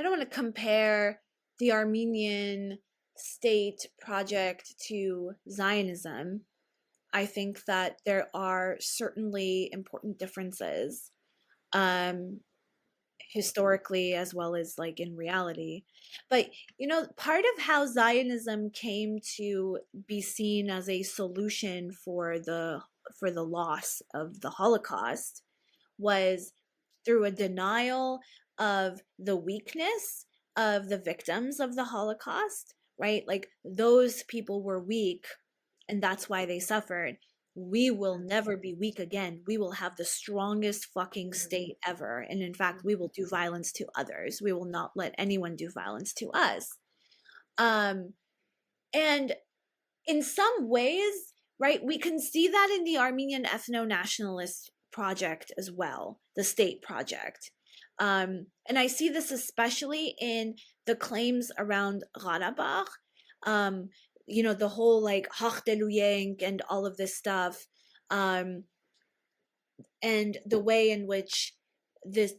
don't want to compare the Armenian state project to Zionism. I think that there are certainly important differences. Um, Historically as well as like in reality. But part of how Zionism came to be seen as a solution for the loss of the Holocaust was through a denial of the weakness of the victims of the Holocaust, right? Like those people were weak and that's why they suffered. We will never be weak again. We will have the strongest fucking state ever. And in fact, we will do violence to others. We will not let anyone do violence to us. Um, and in some ways, right, we can see that in the Armenian ethno nationalist project as well, the state project. And I see this especially in the claims around Karabakh. Um, the whole like Hachdeluyenk and all of this stuff. Um, and the way in which this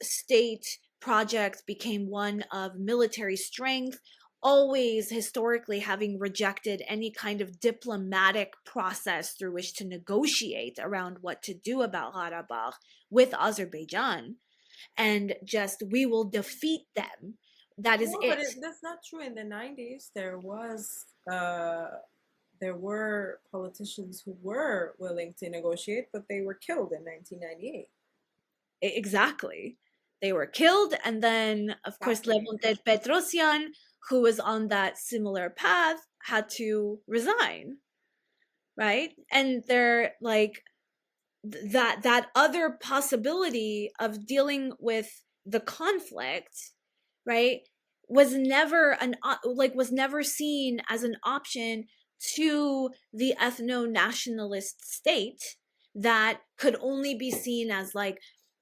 state project became one of military strength, always historically having rejected any kind of diplomatic process through which to negotiate around what to do about Karabakh with Azerbaijan, and just we will defeat them. That is No, but it. that's not true. In the 90s, there were politicians who were willing to negotiate, but they were killed in 1998. Exactly. They were killed, and then, of course, Assassinated. Levontet Petrosyan, who was on that similar path, had to resign, right? And they're like that other possibility of dealing with the conflict, right, was never was never seen as an option to the ethno-nationalist state that could only be seen as like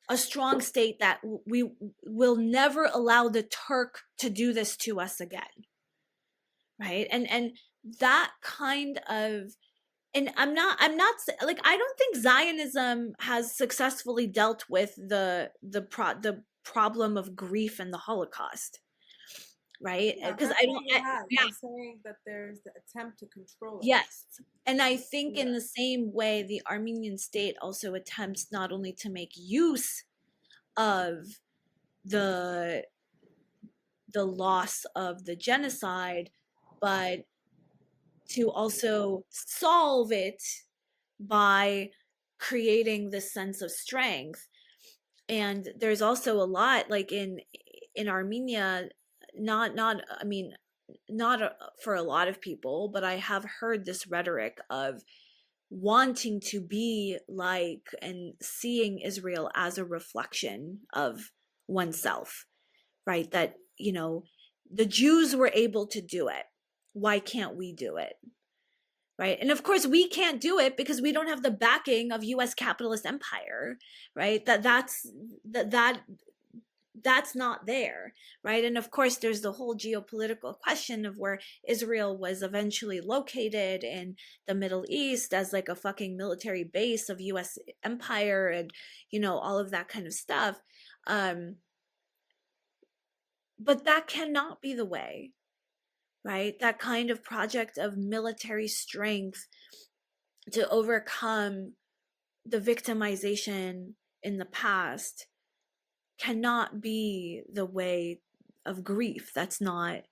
a strong state that we will never allow the Turk to do this to us again, right? And that kind of And like, I don't think Zionism has successfully dealt with the problem of grief and the Holocaust, right? Yeah, I'm Because not I don't saying it has. yeah, I'm saying that there's the attempt to control it. yes. And I think Yeah. in the same way, the Armenian state also attempts not only to make use of the the loss of the genocide, but to also solve it by creating this sense of strength. And there's also a lot, like, in Armenia, not I mean, not for a lot of people, but I have heard this rhetoric of wanting to be like and seeing Israel as a reflection of oneself, right? That, the Jews were able to do it. Why can't we do it? Right? And of course we can't do it because we don't have the backing of US capitalist empire, right? That's not there, right? And of course there's the whole geopolitical question of where Israel was eventually located in the Middle East as like a fucking military base of US empire, and all of that kind of stuff. But that cannot be the way, right? That kind of project of military strength to overcome the victimization in the past cannot be the way of grief. That's not,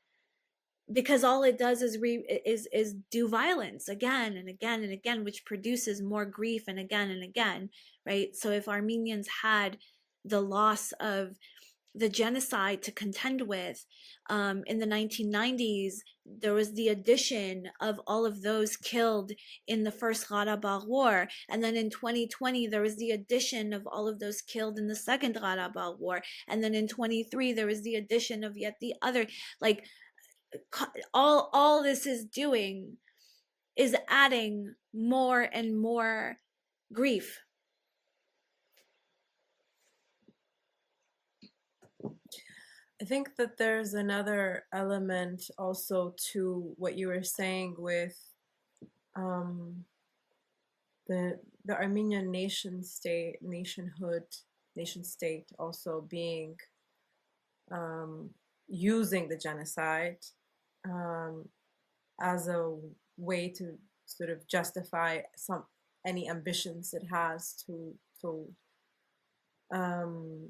because all it does is do violence again and again and again, which produces more grief and again, right? So if Armenians had the loss of the genocide to contend with, in the 1990s, there was the addition of all of those killed in the first Qarabağ war. And then in 2020, there was the addition of all of those killed in the second Qarabağ war. And then in 23, there was the addition of yet the other. Like, all this is doing is adding more and more grief. I think that there's another element also to what you were saying with um, the Armenian nation state also being using the genocide um, as a way to sort of justify any ambitions it has to um,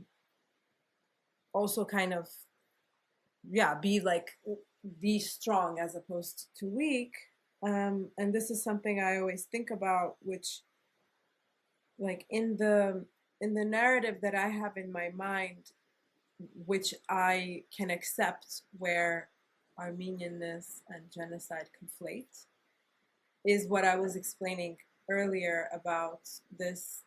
also kind of, yeah, be strong as opposed to weak. And this is something I always think about, which, like, in the narrative that I have in my mind, which I can accept, where Armenianness and genocide conflate, is what I was explaining earlier about this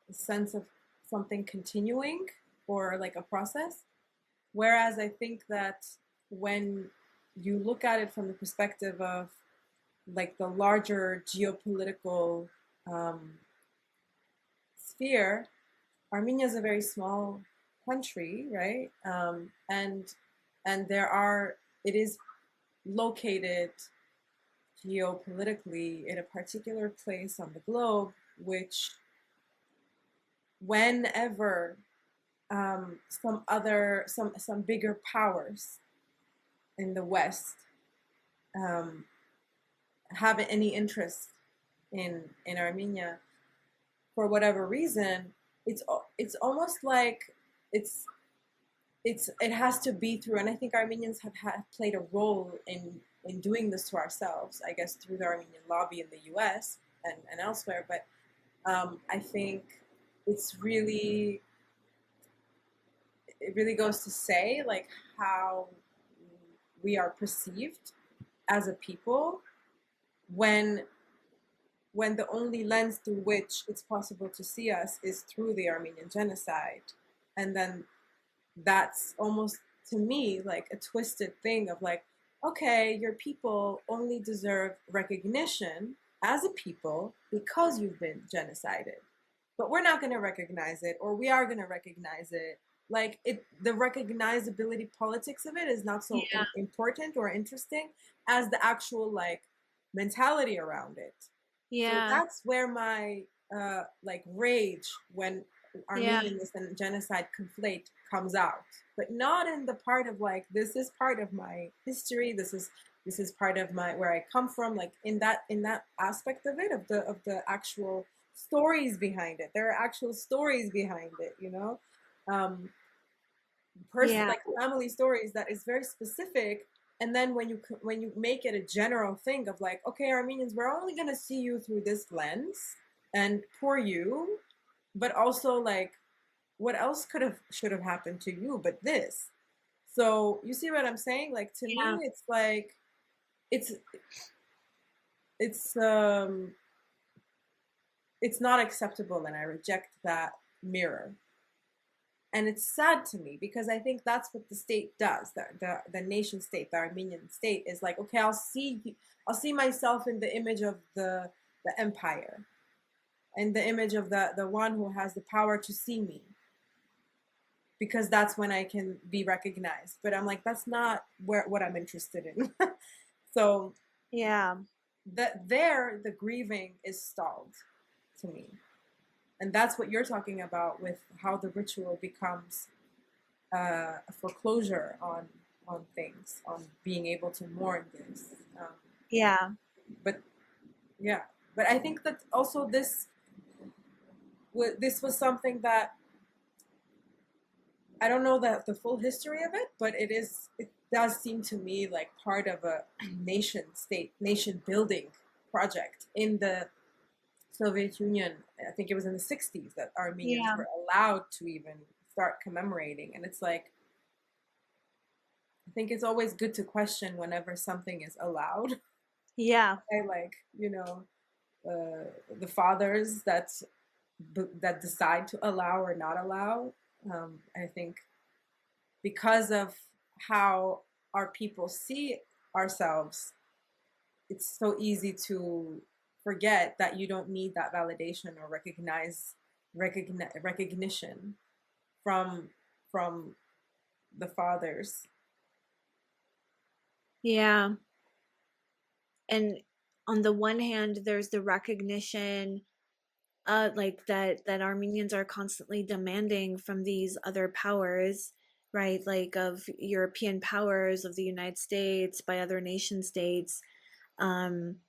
sense of something continuing, or like a process. Whereas I think that when you look at it from the perspective of like the larger geopolitical um, sphere, Armenia is a very small country, right? And it is located geopolitically in a particular place on the globe, which, whenever some bigger powers in the West um, have any interest in Armenia for whatever reason, it's almost like it's it has to be through, and I think Armenians have played a role in doing this to ourselves, I guess, through the Armenian lobby in the U.S. and elsewhere. But I think it's really it really goes to say, like, how we are perceived as a people when the only lens through which it's possible to see us is through the Armenian genocide. And then that's almost, to me, like a twisted thing of like, okay, your people only deserve recognition as a people because you've been genocided. But we're not going to recognize it, or we are going to recognize it. Like, the recognizability politics of it is not so Yeah. important or interesting as the actual, like, mentality around it. So Yeah. that's where my like rage when Yeah. Armenianness and genocide conflate comes out, but not in the part of like this is part of my history. This is part of my where I come from. Like in that aspect of it, of the actual stories behind it. There are actual stories behind it. Um, person Yeah. like family stories that is very specific. And then when you make it a general thing of like, okay, Armenians, we're only going to see you through this lens, and poor you, but also like what else could have should have happened to you but this. So you see what I'm saying? Like, to me Yeah. it's like it's it's it's not acceptable, and I reject that mirror. And it's sad to me because I think that's what the state does. The nation state, the Armenian state, is like, okay, I'll see myself in the image of the empire, and the image of the one who has the power to see me, because that's when I can be recognized. But I'm like, that's not what I'm interested in. So Yeah. that there the grieving is stalled to me, and that's what you're talking about with how the ritual becomes a foreclosure on things, on being able to mourn this. Yeah. But yeah, but I think that also this was something that I don't know the full history of it, but it does seem to me like part of a nation building project in the Soviet Union. I think it was in the 60s that Armenians Yeah. were allowed to even start commemorating, and it's like I think it's always good to question whenever something is allowed. Yeah. I like, the fathers that decide to allow or not allow. I think because of how our people see ourselves, it's so easy to forget that you don't need that validation or recognition from from the fathers. Yeah. And on the one hand, there's the recognition like that Armenians are constantly demanding from these other powers, right? Like of European powers, of the United States, by other nation states. Um,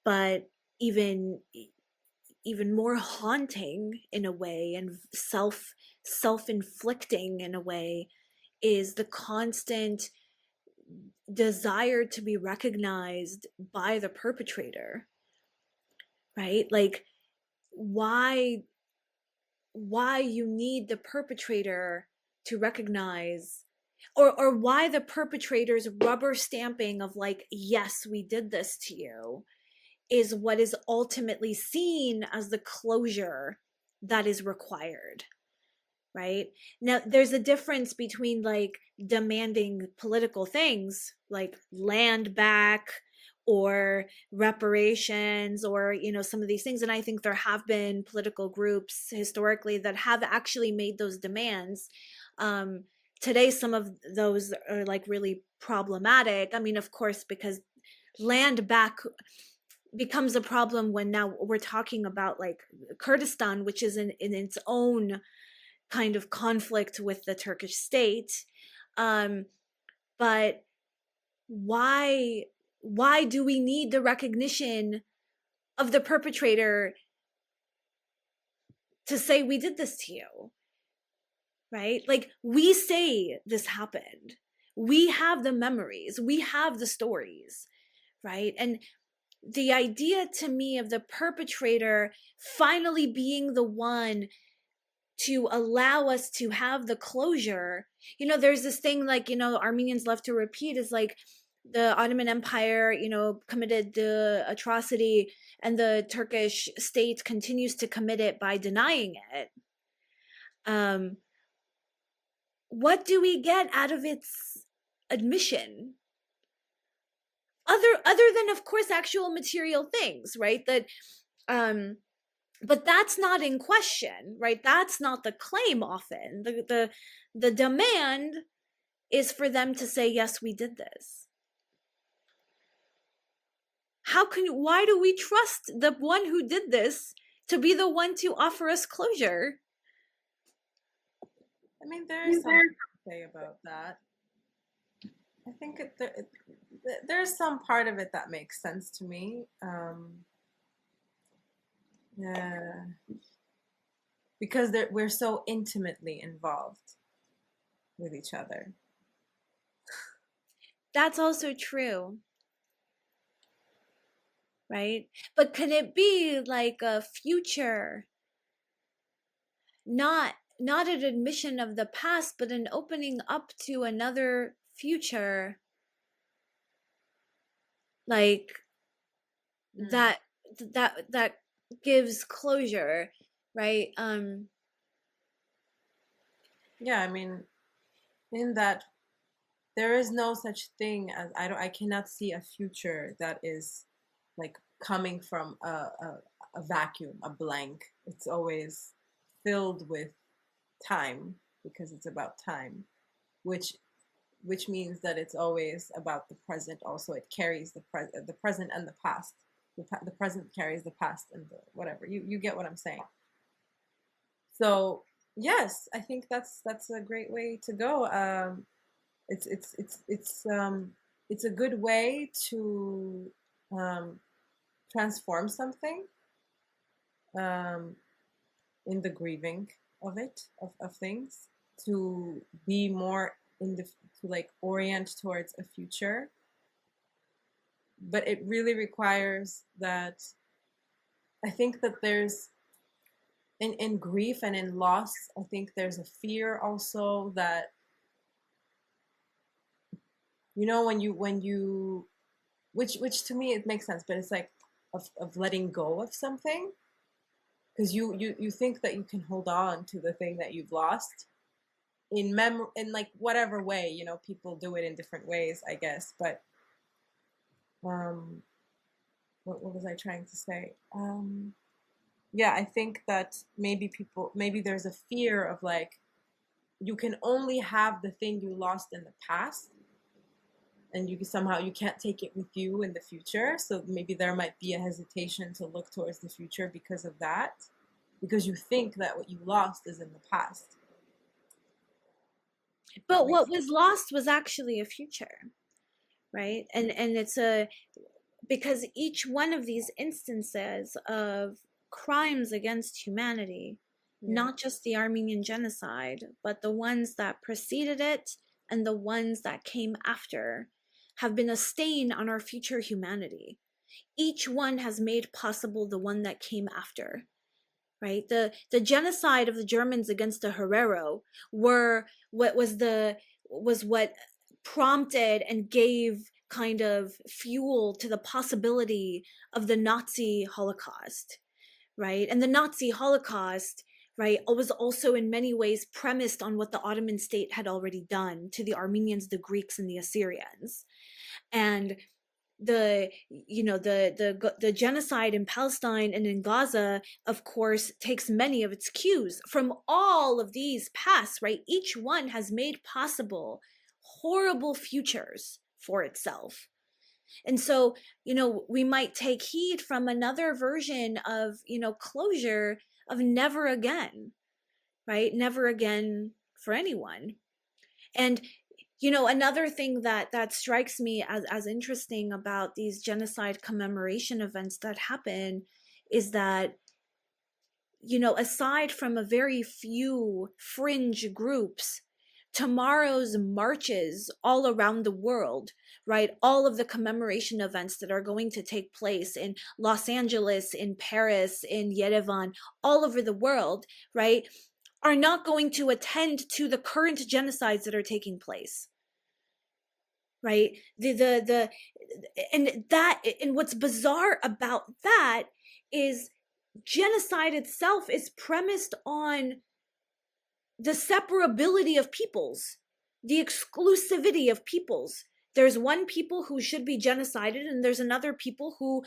but even even more haunting in a way, and self-inflicting in a way, is the constant desire to be recognized by the perpetrator, right? Like why you need the perpetrator to recognize, or why the perpetrator's rubber stamping of like, yes, we did this to you, is what is ultimately seen as the closure that is required, right? Now, there's a difference between like demanding political things like land back or reparations, or some of these things, and I think there have been political groups historically that have actually made those demands. um Today some of those are like really problematic. I mean, of course, because land back becomes a problem when now we're talking about like Kurdistan, which is in its own kind of conflict with the Turkish state. Um, but why do we need the recognition of the perpetrator to say we did this to you? Right? Like, we say this happened. We have the memories, we have the stories, right? And the idea to me of the perpetrator finally being the one to allow us to have the closure. There's this thing like, Armenians love to repeat, is like the Ottoman Empire, committed the atrocity, and the Turkish state continues to commit it by denying it. Um, what do we get out of its admission? Other than, of course, actual material things, right? Um, but that's not in question, right? That's not the claim. Often the demand is for them to say, yes, we did this. why do we trust the one who did this to be the one to offer us closure? I mean, there is something to say about that. I think there's some part of it that makes sense to me. Yeah, because we're so intimately involved with each other. That's also true, right? But can it be like a future, not an admission of the past, but an opening up to another future, like Mm. that gives closure, right? Yeah, I mean, in that there is no such thing as I cannot see a future that is like coming from a vacuum, a blank. It's always filled with time because it's about time, which which means that it's always about the present. Also, it carries the present and the past. The present carries the past and the whatever. You get what I'm saying. So yes, I think that's a great way to go. It's it's it's it's um it's a good way to um, transform something um, in the grieving of of things, to be more in the to like orient towards a future. But it really requires that, I think that there's in grief and in loss, I think there's a fear also that, you know, when you which to me it makes sense, but it's like of letting go of something, because you think that you can hold on to the thing that you've lost in like whatever way, you know, people do it in different ways, I guess. But um what was I trying to say? Yeah, I think that maybe there's a fear of like, you can only have the thing you lost in the past, and you can't take it with you in the future. So maybe there might be a hesitation to look towards the future because of that, because you think that what you lost is in the past, if that but makes what sense. was lost was actually a future, right? And it's a because each one of these instances of crimes against humanity, Yeah. not just the Armenian genocide, but the ones that preceded it and the ones that came after, have been a stain on our future humanity. Each one has made possible the one that came after, right? The genocide of the Germans against the Herero were was what prompted and gave kind of fuel to the possibility of the Nazi Holocaust, right? And the Nazi Holocaust, right, was also in many ways premised on what the Ottoman state had already done to the Armenians, the Greeks, and the Assyrians. And the genocide in Palestine and in Gaza, of course, takes many of its cues from all of these past, right? Each one has made possible horrible futures for itself. And so, we might take heed from another version of, closure, of never again, right? Never again for anyone. And another thing that strikes me as interesting about these genocide commemoration events that happen is that, aside from a very few fringe groups, tomorrow's marches all around the world, right? All of the commemoration events that are going to take place in Los Angeles, in Paris, in Yerevan, all over the world, right, are not going to attend to the current genocides that are taking place, right? And what's bizarre about that is genocide itself is premised on the separability of peoples, the exclusivity of peoples. There's one people who should be genocided, and there's another people who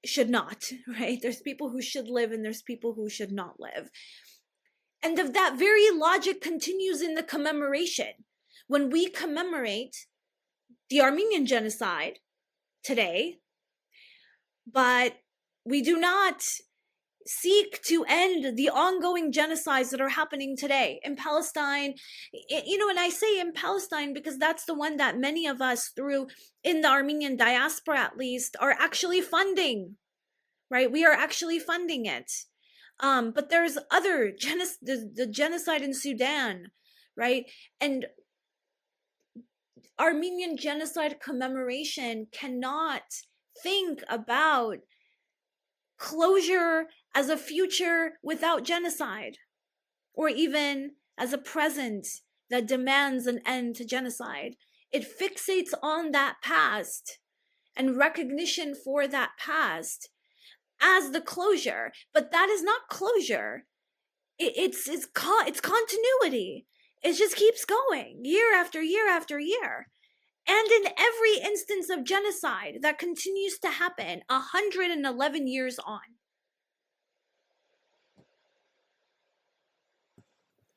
should not, right? There's people who should live, and there's people who should not live. And that very logic continues in the commemoration. When we commemorate the Armenian genocide today, but we do not seek to end the ongoing genocides that are happening today in Palestine. And I say in Palestine because that's the one that many of us, through in the Armenian diaspora at least, are actually funding, right? We are actually funding it. But there's other the genocide in Sudan, right? And Armenian genocide commemoration cannot think about closure as a future without genocide, or even as a present that demands an end to genocide. It fixates on that past and recognition for that past as the closure, but that is not closure. It's continuity. It just keeps going year after year after year. And in every instance of genocide that continues to happen 111 years on.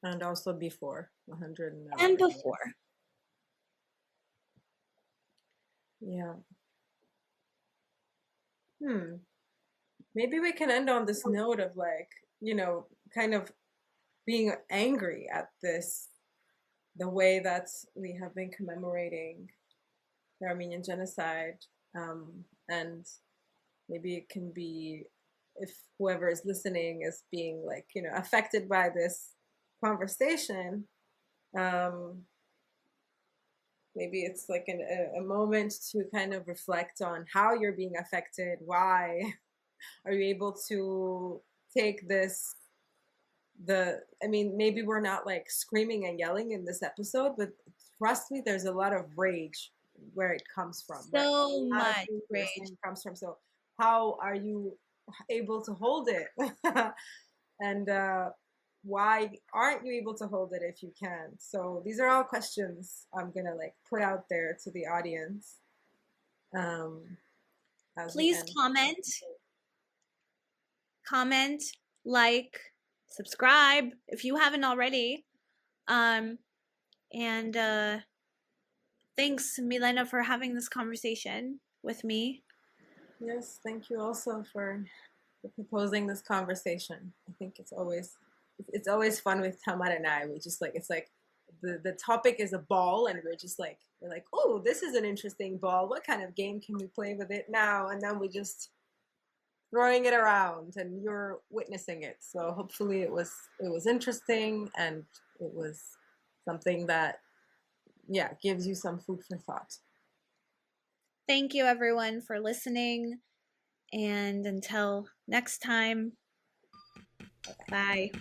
And also before 111. And before. Yeah. Maybe we can end on this note of like, kind of being angry at this, the way that we have been commemorating the Armenian genocide. And maybe it can be, if whoever is listening is being like, affected by this conversation, maybe it's like a moment to kind of reflect on how you're being affected. Why are you able to take this? Maybe we're not like screaming and yelling in this episode, but trust me, there's a lot of rage where it comes from. So right? much rage comes from. So how are you able to hold it? And why aren't you able to hold it if you can? So these are all questions I'm gonna like put out there to the audience. Please comment, like, subscribe if you haven't already. And thanks, Milena, for having this conversation with me. Yes, thank you also for proposing this conversation. I think it's always fun with Tamar and I. We just like, it's like the topic is a ball, and we're like, oh, this is an interesting ball. What kind of game can we play with it now? And then we just throwing it around, and you're witnessing it. So hopefully it was interesting, and it was something that gives you some food for thought. Thank you, everyone, for listening. And until next time, bye.